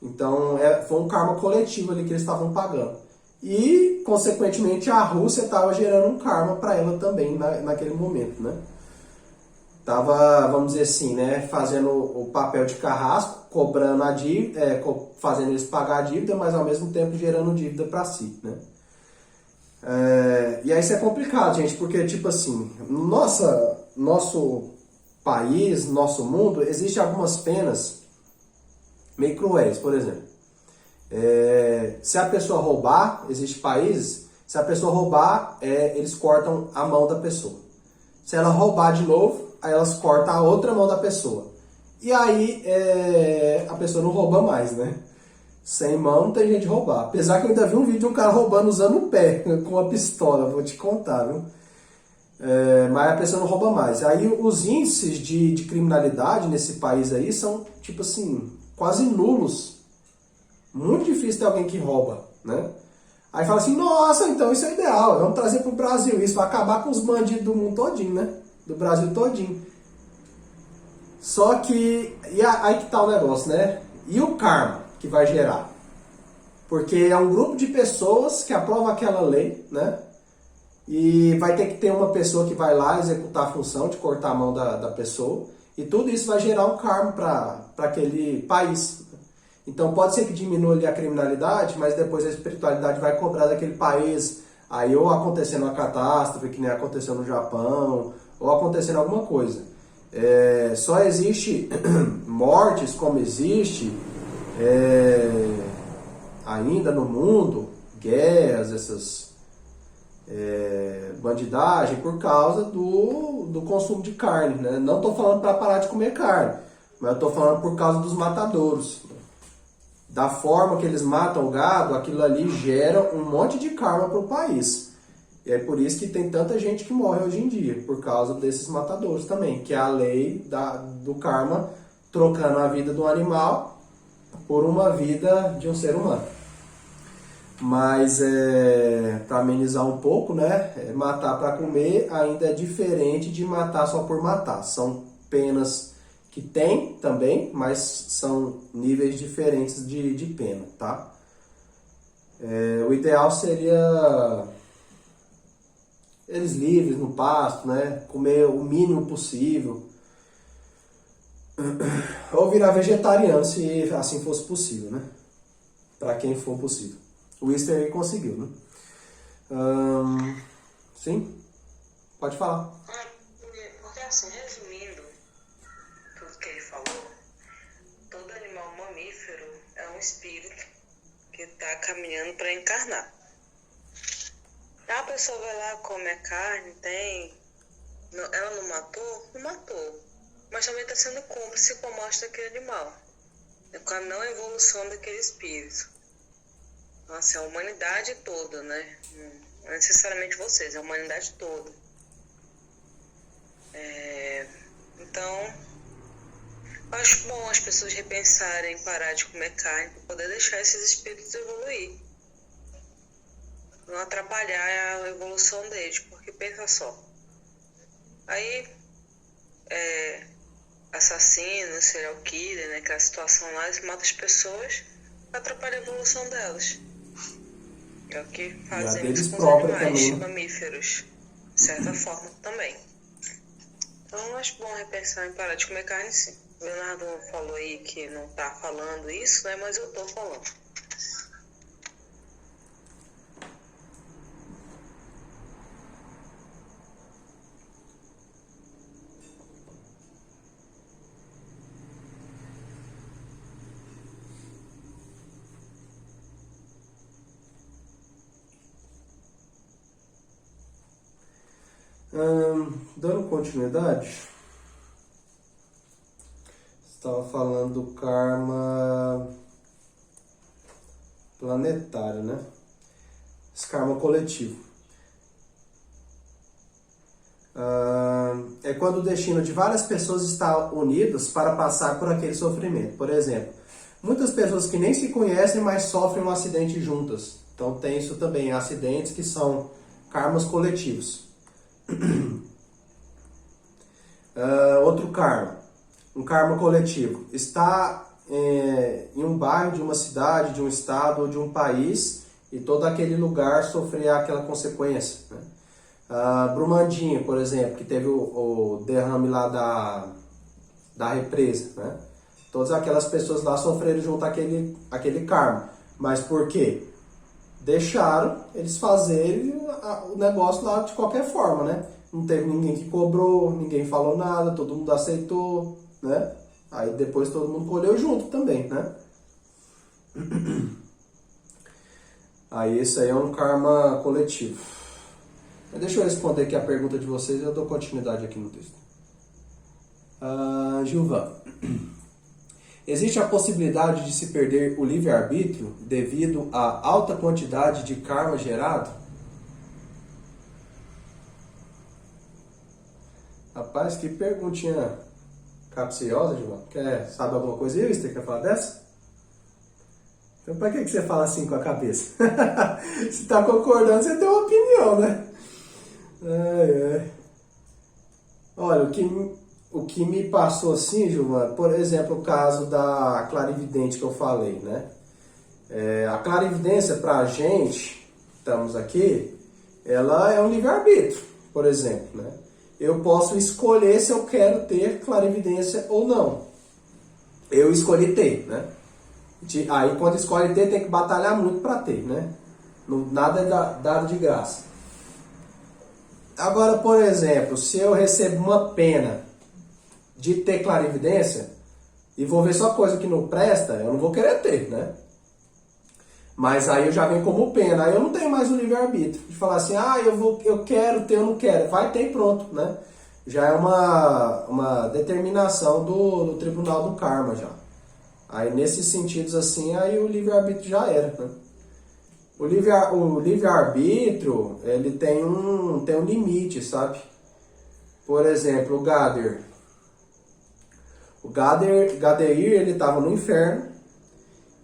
Então foi um karma coletivo ali que eles estavam pagando. E, consequentemente, a Rússia estava gerando um karma para ela também naquele momento, né? Tava, vamos dizer assim, né, fazendo o papel de carrasco, cobrando a dívida, fazendo eles pagar a dívida, mas ao mesmo tempo gerando dívida para si, né? E aí isso é complicado, gente, porque, tipo assim, no nosso país, nosso mundo, existem algumas penas meio cruéis, por exemplo. Se a pessoa roubar, existem países, se a pessoa roubar, eles cortam a mão da pessoa. Se ela roubar de novo, aí elas cortam a outra mão da pessoa. E aí a pessoa não rouba mais, né? Sem mão não tem jeito de roubar. Apesar que eu ainda vi um vídeo de um cara roubando usando o pé, com uma pistola, vou te contar, viu? Mas a pessoa não rouba mais. Aí os índices de criminalidade nesse país aí são, tipo assim, quase nulos. Muito difícil ter alguém que rouba, né? Aí fala assim, nossa, então isso é ideal, vamos trazer para o Brasil isso, vai acabar com os bandidos do mundo todinho, né? Do Brasil todinho. Só que, aí que tá o negócio, né? E o karma que vai gerar? Porque é um grupo de pessoas que aprova aquela lei, né? E vai ter que ter uma pessoa que vai lá executar a função de cortar a mão da pessoa. E tudo isso vai gerar um karma para aquele país. Então pode ser que diminua ali a criminalidade, mas depois a espiritualidade vai cobrar daquele país, aí ou acontecendo uma catástrofe, que nem aconteceu no Japão, ou acontecendo alguma coisa. Só existe mortes como existe ainda no mundo, guerras, essas bandidagem, por causa do consumo de carne, né? Não estou falando para parar de comer carne, mas eu estou falando por causa dos matadouros. Da forma que eles matam o gado, aquilo ali gera um monte de karma para o país. E é por isso que tem tanta gente que morre hoje em dia, por causa desses matadouros também, que é a lei do karma, trocando a vida do animal por uma vida de um ser humano. Mas para amenizar um pouco, né, matar para comer ainda é diferente de matar só por matar. São penas que tem também, mas são níveis diferentes de pena, tá? O ideal seria eles livres no pasto, né? Comer o mínimo possível. Ou virar vegetariano, se assim fosse possível, né? Para quem for possível. O Easter conseguiu, né? Sim? Pode falar. Porque assim, resumindo tudo que ele falou, todo animal mamífero é um espírito que está caminhando para encarnar. A pessoa vai lá, come a carne, ela não matou? Não matou. Mas também está sendo cúmplice com a morte daquele animal, com a não evolução daquele espírito. Nossa, a humanidade toda, né? Não necessariamente vocês, a humanidade toda. Então, acho bom as pessoas repensarem, parar de comer carne para poder deixar esses espíritos evoluir. Não atrapalhar a evolução deles, porque pensa só. Aí, assassino, serial killer, né? Aquela situação lá, eles matam as pessoas para atrapalhar a evolução delas. É o que fazemos com os animais mamíferos, de certa forma também. Então, acho bom repensar em parar de comer carne, sim. O Leonardo falou aí que não tá falando isso, né? Mas eu tô falando. Dando continuidade, estava falando do karma planetário, né? Esse karma coletivo. É quando o destino de várias pessoas está unidos para passar por aquele sofrimento. Por exemplo, muitas pessoas que nem se conhecem, mas sofrem um acidente juntas. Então tem isso também, acidentes que são karmas coletivos. Outro karma, um karma coletivo, está em um bairro de uma cidade, de um estado ou de um país e todo aquele lugar sofrer aquela consequência, né? Brumadinho, por exemplo, que teve o derrame lá da represa, né? Todas aquelas pessoas lá sofreram junto aquele karma. Mas por quê? Deixaram eles fazerem o negócio lá de qualquer forma, né? Não teve ninguém que cobrou, ninguém falou nada, todo mundo aceitou, né? Aí depois todo mundo colheu junto também, né? Aí esse aí é um karma coletivo. Mas deixa eu responder aqui a pergunta de vocês e eu dou continuidade aqui no texto. Gilvan. Existe a possibilidade de se perder o livre-arbítrio devido à alta quantidade de karma gerado? Rapaz, que perguntinha capciosa, Gilvan. Sabe alguma coisa aí? Você quer falar dessa? Então pra que você fala assim com a cabeça? Se tá concordando, você tem uma opinião, né? Olha, o que me passou assim, Gilvan, por exemplo, o caso da clarividente que eu falei, né? A clarividência pra gente, estamos aqui, ela é um livre-arbítrio, por exemplo, né? Eu posso escolher se eu quero ter clarividência ou não. Eu escolhi ter, né? Aí quando escolhe ter, tem que batalhar muito para ter, né? Nada é dado de graça. Agora, por exemplo, se eu recebo uma pena de ter clarividência e vou ver só coisa que não presta, eu não vou querer ter, né? Mas aí eu já venho como pena, aí eu não tenho mais o livre-arbítrio de falar assim, eu quero ter, eu não quero, vai ter e pronto, né? Já é uma determinação do Tribunal do Karma já. Aí nesses sentidos assim, aí o livre-arbítrio já era, né? O livre-arbítrio, ele tem um limite, sabe? Por exemplo, o Gader. O Gadeir, ele estava no inferno.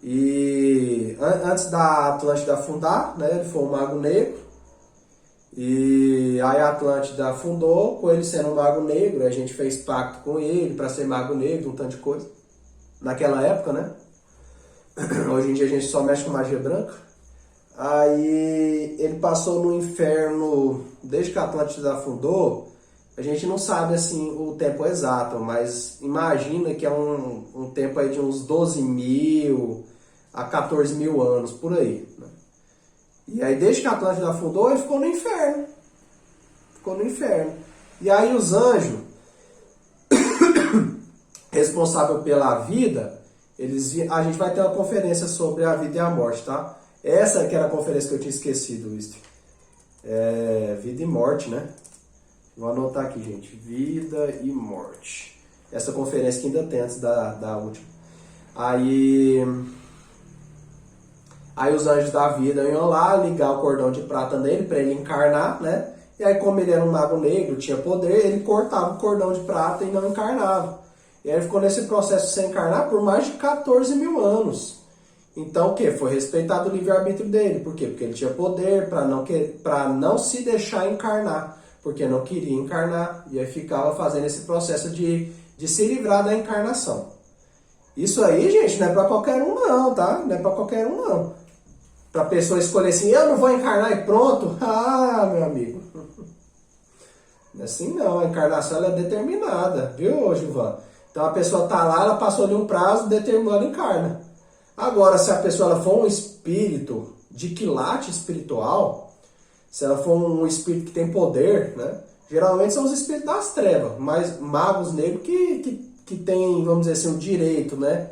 E antes da Atlântida afundar, né, ele foi um mago negro. E aí a Atlântida afundou, com ele sendo um mago negro. A gente fez pacto com ele para ser mago negro, um tanto de coisa. Naquela época, né? Hoje em dia a gente só mexe com magia branca. Aí ele passou no inferno desde que a Atlântida afundou. A gente não sabe assim o tempo exato, mas imagina que é um tempo aí de uns 12 mil a 14 mil anos, por aí. Né? E aí desde que a Atlântida afundou, ele ficou no inferno. Ficou no inferno. E aí os anjos, responsável pela vida, a gente vai ter uma conferência sobre a vida e a morte, tá? Essa que era a conferência que eu tinha esquecido, Wister. Vida e morte, né? Vou anotar aqui, gente. Vida e morte. Essa conferência que ainda tem antes da última. Aí os anjos da vida iam lá ligar o cordão de prata nele para ele encarnar, né? E aí como ele era um mago negro, tinha poder, ele cortava o cordão de prata e não encarnava. E aí ele ficou nesse processo sem encarnar por mais de 14 mil anos. Então o que? Foi respeitado o livre-arbítrio dele. Por quê? Porque ele tinha poder para não se deixar encarnar. Porque não queria encarnar. E aí ficava fazendo esse processo de se livrar da encarnação. Isso aí, gente, não é para qualquer um não, tá? Não é para qualquer um não. Para a pessoa escolher assim, eu não vou encarnar e pronto. Ah, meu amigo. Não é assim não. A encarnação ela é determinada. Viu, Gilvan? Então a pessoa tá lá, ela passou ali um prazo, determinou, ela encarna. Agora, se a pessoa ela for um espírito de quilate espiritual, se ela for um espírito que tem poder, né? Geralmente são os espíritos das trevas, mas magos negros que tem, vamos dizer assim, o direito, né?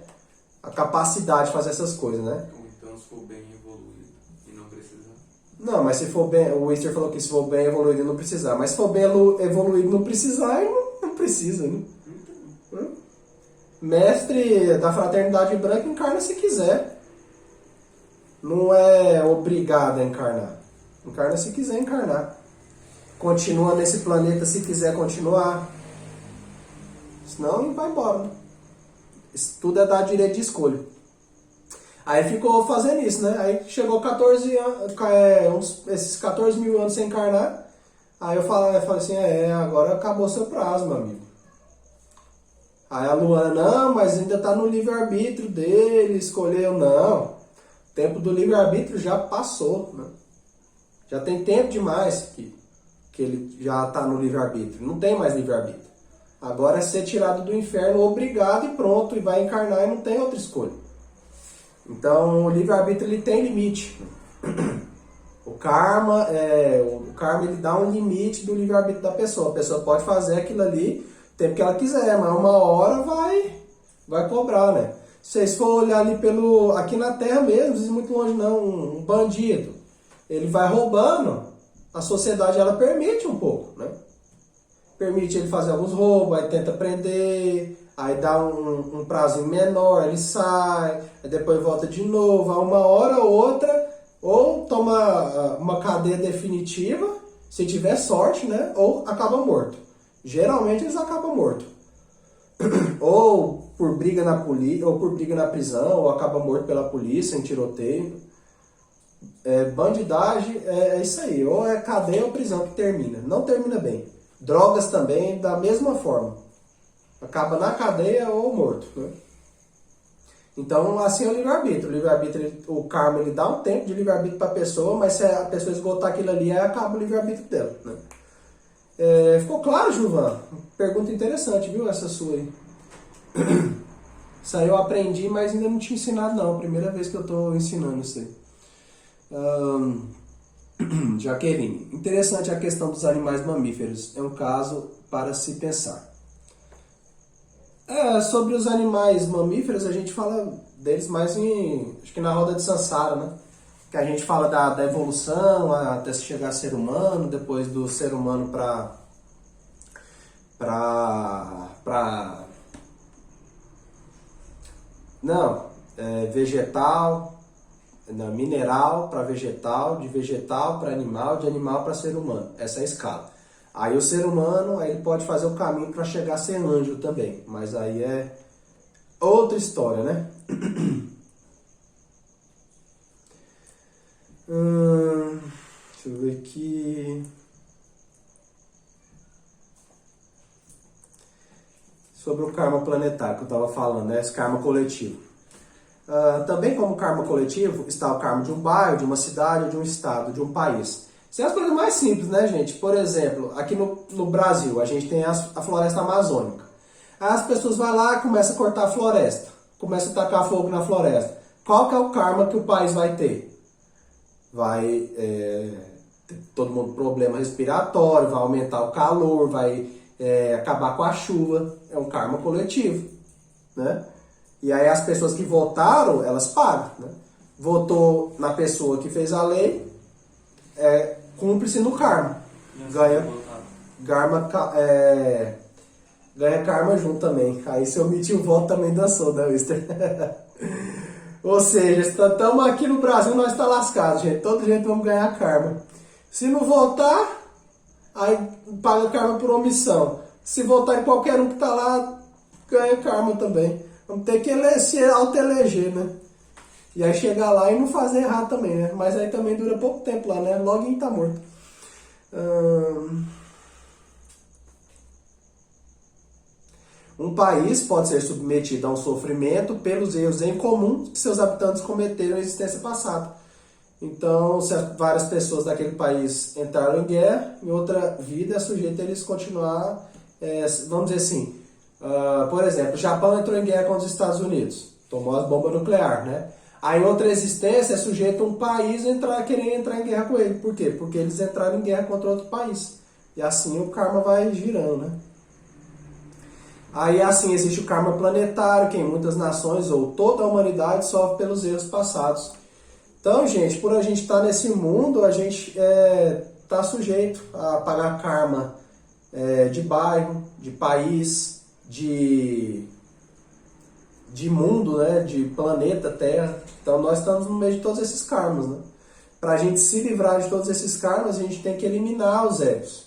A capacidade de fazer essas coisas, né? Ou então se for bem evoluído e não precisar. Não, mas se for bem, o Wister falou que se for bem evoluído não precisar, mas se for bem evoluído não precisar, não precisa, né? Mestre da Fraternidade Branca encarna se quiser. Não é obrigado a encarnar. Encarna se quiser encarnar. Continua nesse planeta se quiser continuar. Senão vai embora. Né? Isso tudo é dar direito de escolha. Aí ficou fazendo isso, né? Aí chegou 14 anos, esses 14 mil anos sem encarnar. Aí eu falei assim, agora acabou seu prazo, meu amigo. Aí a Luana, não, mas ainda está no livre-arbítrio dele, escolheu, não. O tempo do livre-arbítrio já passou, né? Já tem tempo demais que ele já está no livre-arbítrio, não tem mais livre-arbítrio. Agora é ser tirado do inferno obrigado e pronto, e vai encarnar e não tem outra escolha. Então o livre-arbítrio ele tem limite. O karma ele dá um limite do livre-arbítrio da pessoa. A pessoa pode fazer aquilo ali tempo que ela quiser, mas uma hora vai cobrar, né? Se vocês for olhar ali aqui na Terra mesmo, não é muito longe não, um bandido, ele vai roubando, a sociedade ela permite um pouco, né? Permite ele fazer alguns roubos, aí tenta prender, aí dá um prazo menor, ele sai, aí depois volta de novo, aí uma hora ou outra, ou toma uma cadeia definitiva, se tiver sorte, né? Ou acaba morto. Geralmente eles acabam mortos. Ou por briga na polícia, ou por briga na prisão, ou acaba morto pela polícia em tiroteio. Bandidagem é isso aí. Ou é cadeia ou prisão que termina. Não termina bem. Drogas também, da mesma forma. Acaba na cadeia ou morto. Né? Então, assim é o livre-arbítrio. O livre-arbítrio, o karma, ele dá um tempo de livre-arbítrio para a pessoa, mas se a pessoa esgotar aquilo ali, aí acaba o livre-arbítrio dela. Né? Ficou claro, Gilvan? Pergunta interessante, viu? Essa sua aí. Isso aí eu aprendi, mas ainda não tinha ensinado não. Primeira vez que eu estou ensinando isso aí. Jaqueline, interessante a questão dos animais mamíferos. É um caso para se pensar. Sobre os animais mamíferos, a gente fala deles mais acho que na roda de Sansara, né? Que a gente fala da evolução até se chegar a ser humano, depois do ser humano vegetal, não, mineral para vegetal, de vegetal para animal, de animal para ser humano. Essa é a escala. Aí o ser humano, aí ele pode fazer o caminho para chegar a ser anjo também, mas aí é outra história, né? Deixa eu ver aqui. Sobre o karma planetário que eu estava falando, né? Esse karma coletivo. Também como karma coletivo está o karma de um bairro, de uma cidade, de um estado, de um país. Isso é as coisas mais simples, né, gente? Por exemplo, aqui no Brasil, a gente tem a floresta amazônica. Aí as pessoas vão lá e começam a cortar a floresta. Começam a tacar fogo na floresta. Qual que é o karma que o país vai ter? Vai ter todo mundo problema respiratório, vai aumentar o calor, vai acabar com a chuva. É um karma coletivo, né? E aí as pessoas que votaram, elas pagam, né? Votou na pessoa que fez a lei, cumpre-se no karma. Ganha karma junto também. Aí se eu omitir o voto também dançou, né, Wister? Ou seja, estamos aqui no Brasil, nós estamos lascados, gente. Todo jeito vamos ganhar karma. Se não votar, aí paga karma por omissão. Se votar em qualquer um que está lá, ganha karma também. Vamos ter que se auto-eleger, né? E aí chegar lá e não fazer errado também, né? Mas aí também dura pouco tempo lá, né? Logo tá morto. Um país pode ser submetido a um sofrimento pelos erros em comum que seus habitantes cometeram em existência passada. Então, se várias pessoas daquele país entraram em guerra, em outra vida é sujeito a eles continuar, vamos dizer assim, por exemplo, o Japão entrou em guerra contra os Estados Unidos, tomou as bombas nucleares, né? Aí em outra existência é sujeito a um país querer entrar em guerra com ele. Por quê? Porque eles entraram em guerra contra outro país. E assim o karma vai girando, né? Aí assim existe o karma planetário, que em muitas nações ou toda a humanidade sofre pelos erros passados. Então, gente, por a gente estar nesse mundo, a gente está sujeito a pagar karma de bairro, de país, de mundo, né, de planeta Terra. Então nós estamos no meio de todos esses karmas, né? Para a gente se livrar de todos esses karmas, a gente tem que eliminar os egos.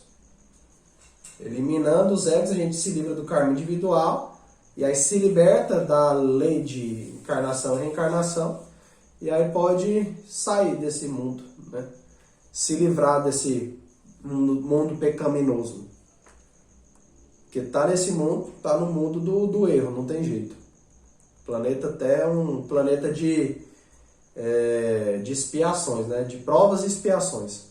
Eliminando os egos, a gente se livra do karma individual e aí se liberta da lei de encarnação e reencarnação e aí pode sair desse mundo, né? Se livrar desse mundo pecaminoso. Porque tá nesse mundo, tá no mundo do erro, não tem jeito. O planeta Terra é um planeta de expiações, né? De provas e expiações.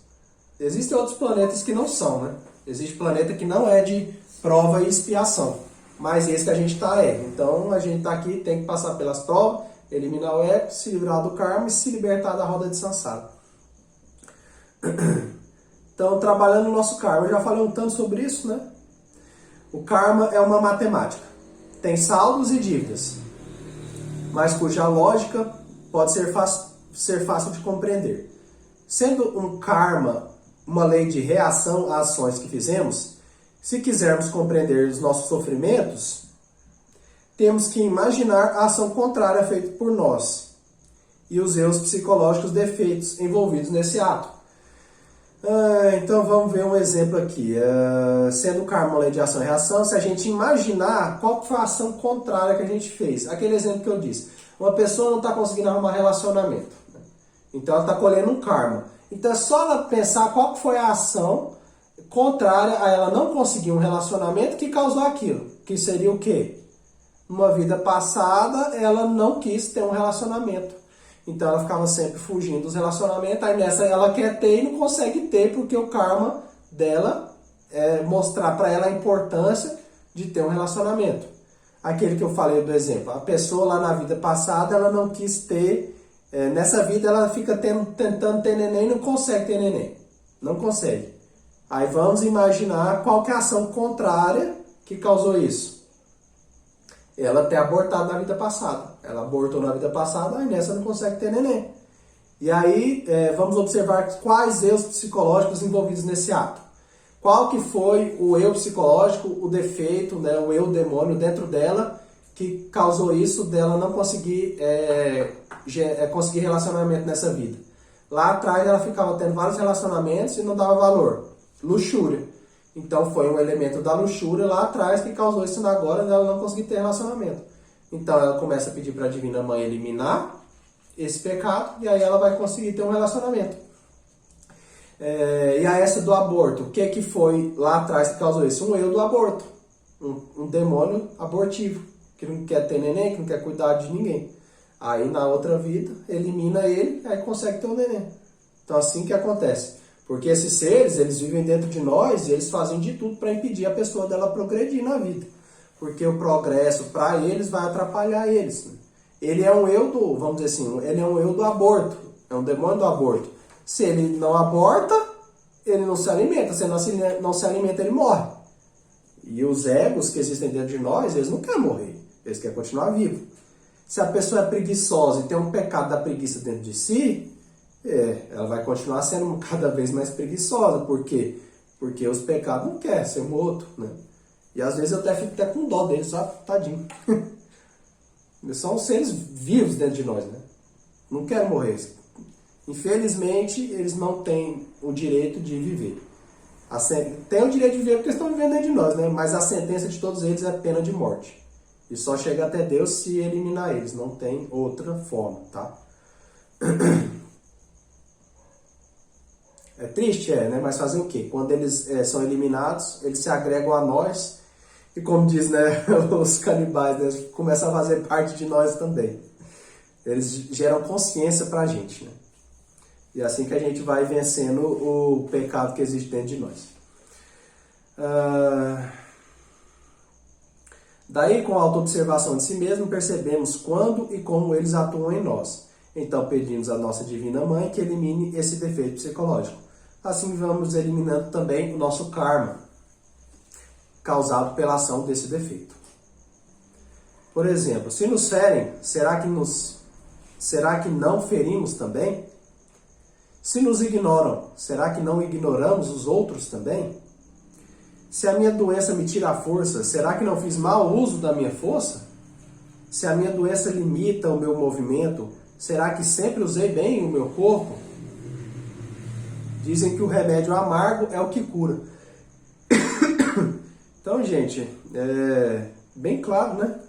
Existem outros planetas que não são, né? Existe planeta que não é de prova e expiação, mas esse que a gente está Então a gente está aqui, tem que passar pelas provas, eliminar o ego, se livrar do karma e se libertar da roda de Sansara. Então, trabalhando no nosso karma, eu já falei um tanto sobre isso, né? O karma é uma matemática. Tem saldos e dívidas, mas cuja lógica pode ser fácil de compreender. Sendo um karma uma lei de reação às ações que fizemos, se quisermos compreender os nossos sofrimentos, temos que imaginar a ação contrária feita por nós e os erros psicológicos defeitos envolvidos nesse ato. Então vamos ver um exemplo aqui. Sendo o karma uma lei de ação e reação, se a gente imaginar qual foi a ação contrária que a gente fez. Aquele exemplo que eu disse. Uma pessoa não está conseguindo arrumar relacionamento. Então ela está colhendo um karma. Então é só ela pensar qual foi a ação contrária a ela não conseguir um relacionamento que causou aquilo. Que seria o quê? Numa vida passada ela não quis ter um relacionamento. Então ela ficava sempre fugindo dos relacionamentos. Aí nessa ela quer ter e não consegue ter porque o karma dela é mostrar para ela a importância de ter um relacionamento. aquele que eu falei do exemplo. A pessoa lá na vida passada, ela não quis ter, nessa vida ela fica tentando ter neném e não consegue ter neném. Não consegue. Aí vamos imaginar qual que é a ação contrária que causou isso. Ela ter abortado na vida passada. Ela abortou na vida passada, aí nessa não consegue ter neném. E aí vamos observar quais erros psicológicos envolvidos nesse ato. Qual que foi o eu psicológico, o defeito, né, o eu demônio dentro dela que causou isso dela não conseguir conseguir relacionamento nessa vida. Lá atrás ela ficava tendo vários relacionamentos e não dava valor. Luxúria. Então foi um elemento da luxúria lá atrás que causou isso agora dela não conseguir ter relacionamento. Então ela começa a pedir para a Divina Mãe eliminar esse pecado e aí ela vai conseguir ter um relacionamento. E a essa do aborto, o que foi lá atrás que causou isso? Um eu do aborto. Um demônio abortivo, que não quer ter neném, que não quer cuidar de ninguém. Aí na outra vida, elimina ele, aí consegue ter um neném. Então assim que acontece. Porque esses seres, eles vivem dentro de nós e eles fazem de tudo para impedir a pessoa dela progredir na vida. Porque o progresso para eles vai atrapalhar eles. Ele é um eu do, vamos dizer assim, ele é um eu do aborto. É um demônio do aborto. Se ele não aborta, ele não se alimenta. Se ele não se alimenta, ele morre. E os egos que existem dentro de nós, eles não querem morrer. Eles querem continuar vivos. Se a pessoa é preguiçosa e tem um pecado da preguiça dentro de si, ela vai continuar sendo cada vez mais preguiçosa. Por quê? Porque os pecados não querem ser morto, né? E às vezes eu até fico com dó deles, sabe? Tadinho. Eles são seres vivos dentro de nós, né? Não querem morrer. Infelizmente, eles não têm o direito de viver. Tem o direito de viver porque estão vivendo dentro de nós, né? Mas a sentença de todos eles é pena de morte. E só chega até Deus se eliminar eles. Não tem outra forma, tá? É triste, né? Mas fazer o quê? Quando eles são eliminados, eles se agregam a nós. E como diz, né, os canibais, né, começam a fazer parte de nós também. Eles geram consciência pra gente, né? E é assim que a gente vai vencendo o pecado que existe dentro de nós. Daí, com a autoobservação de si mesmo, percebemos quando e como eles atuam em nós. Então, pedimos à nossa Divina Mãe que elimine esse defeito psicológico. Assim, vamos eliminando também o nosso karma, causado pela ação desse defeito. Por exemplo, se nos ferem, será que não ferimos também? Se nos ignoram, será que não ignoramos os outros também? Se a minha doença me tira a força, será que não fiz mau uso da minha força? Se a minha doença limita o meu movimento, será que sempre usei bem o meu corpo? Dizem que o remédio amargo é o que cura. Então, gente, bem claro, né?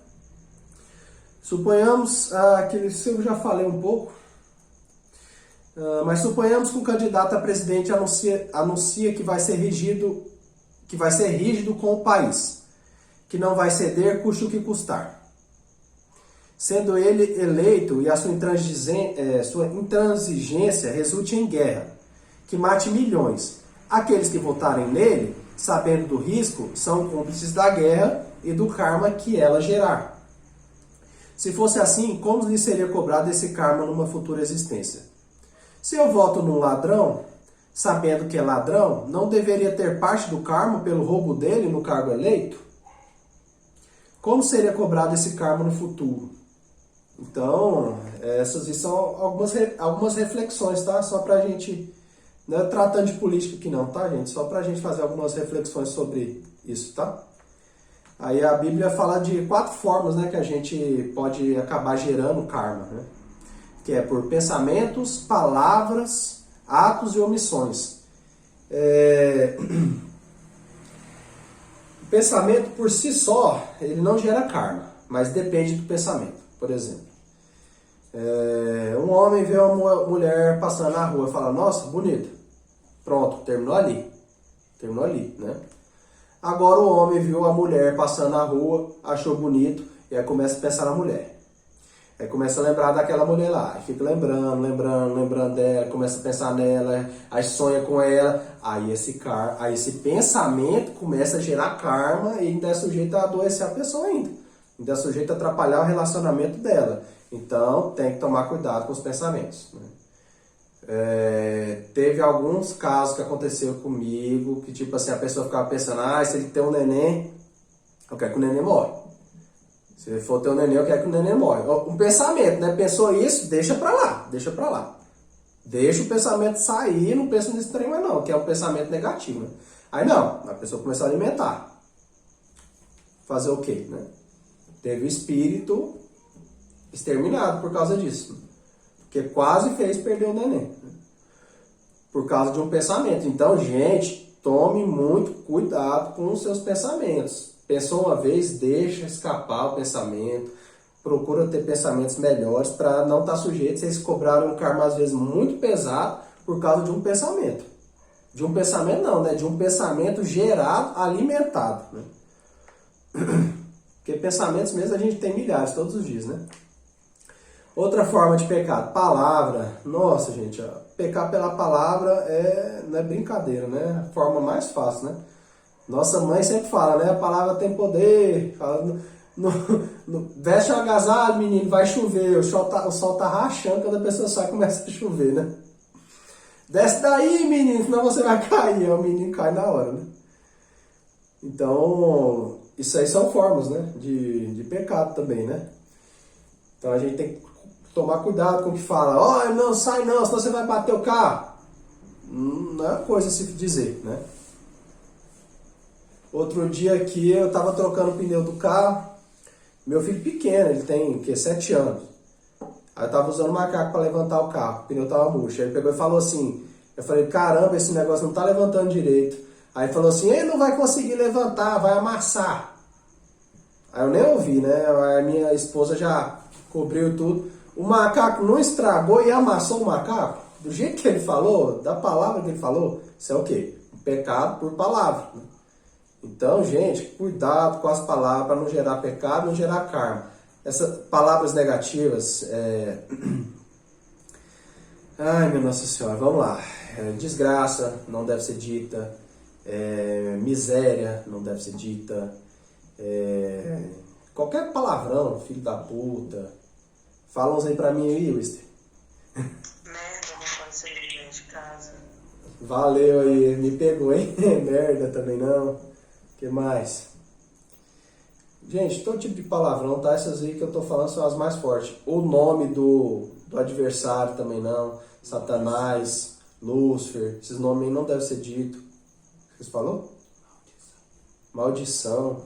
Suponhamos, isso eu já falei um pouco, mas suponhamos que um candidato a presidente anuncia que vai ser rígido com o país, que não vai ceder custe o que custar. Sendo ele eleito e a sua intransigência resulte em guerra, que mate milhões. Aqueles que votarem nele, sabendo do risco, são cúmplices da guerra e do karma que ela gerar. Se fosse assim, como lhe seria cobrado esse karma numa futura existência? Se eu voto num ladrão, sabendo que é ladrão, não deveria ter parte do karma pelo roubo dele no cargo eleito? Como seria cobrado esse karma no futuro? Então, essas são algumas reflexões, tá? Só pra gente, não é tratando de política aqui não, tá, gente? Só pra gente fazer algumas reflexões sobre isso, tá? Aí a Bíblia fala de 4 formas, né, que a gente pode acabar gerando karma, né? Que é por pensamentos, palavras, atos e omissões. O pensamento por si só, ele não gera karma, mas depende do pensamento. Por exemplo, um homem vê uma mulher passando na rua e fala, nossa, bonita. Pronto, terminou ali, né? Agora o homem viu a mulher passando na rua, achou bonito, e aí começa a pensar na mulher. Aí começa a lembrar daquela mulher lá, aí fica lembrando dela, começa a pensar nela, aí sonha com ela, aí esse pensamento começa a gerar karma e ainda é sujeito a adoecer a pessoa ainda. ainda é sujeito a atrapalhar o relacionamento dela. Então, tem que tomar cuidado com os pensamentos, né? Teve alguns casos que aconteceu comigo, que tipo assim, a pessoa ficava pensando, se ele tem um neném, eu quero que o neném morre. Se ele for ter um neném, eu quero que o neném morre. Um pensamento, né? Pensou isso, deixa pra lá. Deixa o pensamento sair, não pensa nesse trem mais não, que é um pensamento negativo, né? Aí não, a pessoa começou a alimentar. Fazer o quê, né? Teve o espírito exterminado por causa disso. Porque quase fez perder o neném. Por causa de um pensamento. Então, gente, tome muito cuidado com os seus pensamentos. Pensou uma vez, deixa escapar o pensamento. Procura ter pensamentos melhores para não estar sujeito a vocês cobrarem um karma, às vezes, muito pesado por causa de um pensamento. De um pensamento não, né? De um pensamento gerado, alimentado, né? Porque pensamentos mesmo a gente tem milhares todos os dias, né? Outra forma de pecado, palavra. Nossa, gente, ó, pecar pela palavra não é brincadeira, né? A forma mais fácil, né? Nossa mãe sempre fala, né? A palavra tem poder. Fala, veste o agasalho, menino, vai chover. O sol tá rachando, quando a pessoa sai, começa a chover, né? Desce daí, menino, senão você vai cair. Aí o menino cai na hora, né? Então, isso aí são formas, né? De pecado também, né? Então a gente tem que tomar cuidado com o que fala. Não sai não, senão você vai bater o carro. Não é coisa a se dizer, né? Outro dia aqui eu tava trocando o pneu do carro. Meu filho pequeno, ele tem 7 anos. Aí eu tava usando o macaco para levantar o carro, o pneu tava murcho. Aí ele pegou e falou assim, eu falei, caramba, esse negócio não tá levantando direito. Aí ele falou assim, ele não vai conseguir levantar, vai amassar. Aí eu nem ouvi, né? A minha esposa já cobriu tudo. O macaco não estragou e amassou o macaco? Do jeito que ele falou, da palavra que ele falou, isso é o quê? Um pecado por palavra, né? Então, gente, cuidado com as palavras para não gerar pecado, não gerar karma. Essas palavras negativas, ai, minha Nossa Senhora, vamos lá. Desgraça não deve ser dita. Miséria não deve ser dita. Qualquer palavrão, filho da puta. Fala uns aí pra mim aí, Wister. Merda, não pode ser dentro de casa. Valeu aí, me pegou, hein? Merda também não. Que mais? Gente, todo tipo de palavrão, tá? Essas aí que eu tô falando são as mais fortes. O nome do adversário também não. Satanás, Lúcifer, esses nomes aí não devem ser ditos. Você falou? Maldição.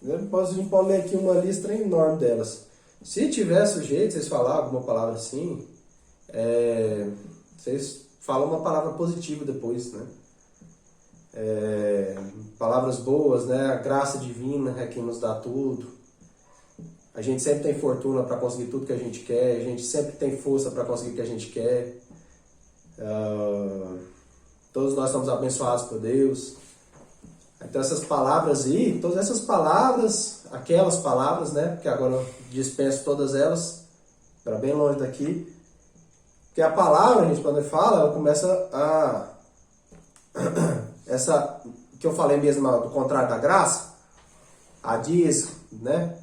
A gente pode ler aqui uma lista enorme delas. Se tiver sujeito, vocês falar alguma palavra assim, vocês falam uma palavra positiva depois, né? Palavras boas, né? A graça divina é quem nos dá tudo. A gente sempre tem fortuna para conseguir tudo que a gente quer. A gente sempre tem força para conseguir o que a gente quer. Todos nós somos abençoados por Deus. Então essas palavras aí, todas essas palavras, aquelas palavras, né? Porque agora eu dispenso todas elas para bem longe daqui. Porque a palavra, gente, quando ele fala, ela começa a... Essa que eu falei mesmo do contrário da graça, a diz, né?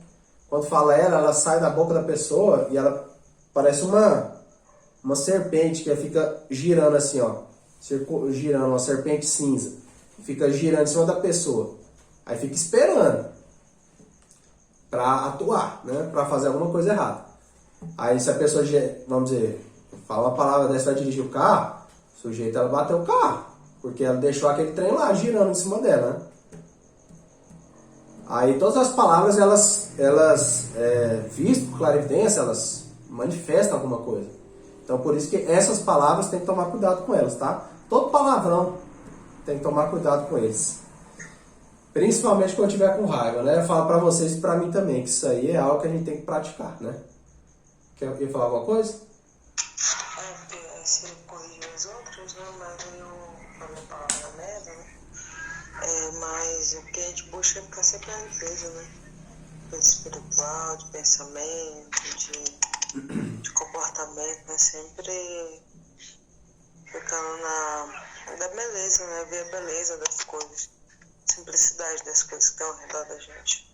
Quando fala ela sai da boca da pessoa e ela parece uma serpente que fica girando assim, ó. Girando, uma serpente cinza. Fica girando em cima da pessoa. Aí fica esperando para atuar, né? Para fazer alguma coisa errada. Aí se a pessoa, vamos dizer, fala uma palavra dessa, vai dirigir o carro, o sujeito ela bateu o carro. Porque ela deixou aquele trem lá, girando em cima dela, né? Aí todas as palavras, elas visto por clarividência, elas manifestam alguma coisa. Então por isso que essas palavras tem que tomar cuidado com elas, tá? Todo palavrão tem que tomar cuidado com eles. Principalmente quando tiver com raiva, né? Eu falo pra vocês e pra mim também, que isso aí é algo que a gente tem que praticar, né? Quer falar alguma coisa? Porque se corrigir os outros, né? Mas eu falei a palavra merda, né? Mas o que a gente busca é ficar sempre na limpeza, né? Coisa espiritual, de pensamento, de comportamento, né? Sempre ficando da beleza, né? Ver a beleza das coisas, simplicidade das coisas que estão ao redor da gente.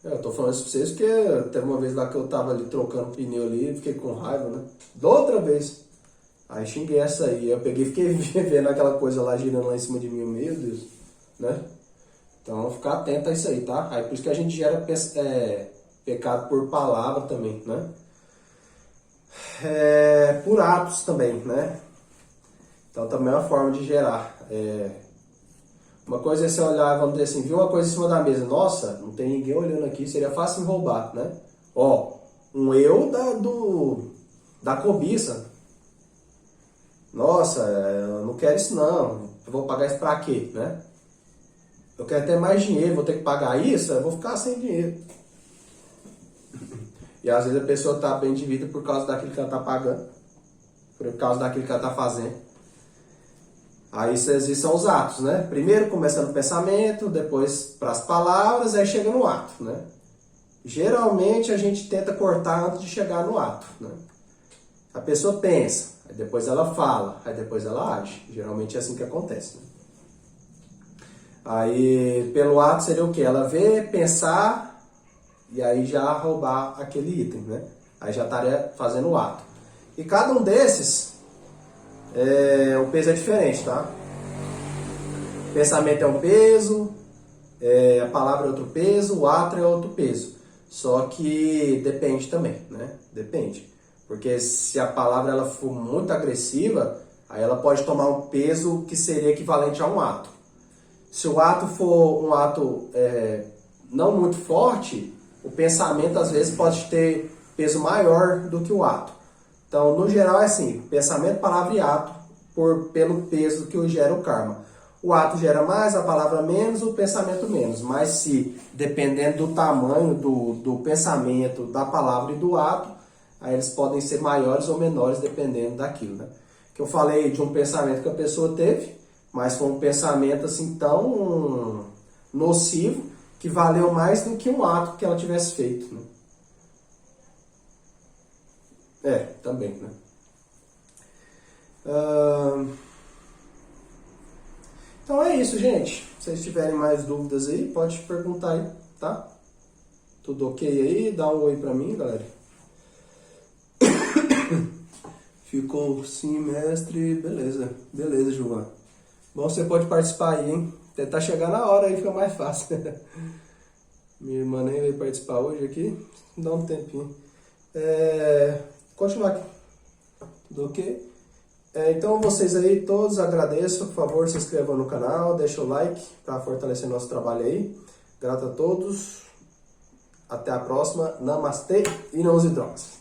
Eu tô falando isso pra vocês porque teve uma vez lá que eu tava ali trocando pneu ali, fiquei com raiva, né? Da outra vez. Aí xinguei essa aí. Eu peguei e fiquei vendo aquela coisa lá girando lá em cima de mim, meu Deus, né? Então ficar atento a isso aí, tá? Aí por isso que a gente gera pecado por palavra também, né? Por atos também, né? Então também é uma forma de gerar. Uma coisa é você olhar, vamos dizer assim, viu uma coisa em cima da mesa, nossa, não tem ninguém olhando aqui, seria fácil me roubar, né? Ó, um eu da cobiça. Nossa, eu não quero isso não, eu vou pagar isso pra quê, né? Eu quero ter mais dinheiro, vou ter que pagar isso, eu vou ficar sem dinheiro. E às vezes a pessoa está bem de vida por causa daquilo que ela está pagando, por causa daquilo que ela está fazendo. Aí esses são os atos, né? Primeiro começa no pensamento, depois para as palavras, aí chega no ato, né? Geralmente a gente tenta cortar antes de chegar no ato, né? A pessoa pensa, aí depois ela fala, aí depois ela age. Geralmente é assim que acontece, né? Aí pelo ato seria o quê? Ela vê, pensar e aí já roubar aquele item, né? Aí já estaria fazendo o ato. E cada um desses, o peso é diferente, tá? O pensamento é um peso, a palavra é outro peso, o ato é outro peso. Só que depende também, né? Depende. Porque se a palavra ela for muito agressiva, aí ela pode tomar um peso que seria equivalente a um ato. Se o ato for um ato não muito forte, o pensamento às vezes pode ter peso maior do que o ato. Então, no geral é assim, pensamento, palavra e ato, pelo peso que gera o karma. O ato gera mais, a palavra menos, o pensamento menos. Mas se, dependendo do tamanho do pensamento, da palavra e do ato, aí eles podem ser maiores ou menores dependendo daquilo, né? Que eu falei de um pensamento que a pessoa teve, mas foi um pensamento assim tão nocivo que valeu mais do que um ato que ela tivesse feito, né? Também, né? Então é isso, gente. Se vocês tiverem mais dúvidas aí, pode perguntar aí, tá? Tudo ok aí? Dá um oi pra mim, galera. Ficou sim, mestre. Beleza. Beleza, João. Bom, você pode participar aí, hein? Tentar chegar na hora aí, fica mais fácil. Minha irmã nem veio participar hoje aqui. Dá um tempinho. Continuar aqui. Tudo ok? Então vocês aí todos agradeço. Por favor, se inscrevam no canal. Deixa o like para fortalecer nosso trabalho aí. Grato a todos. Até a próxima. Namastê e não use drogas.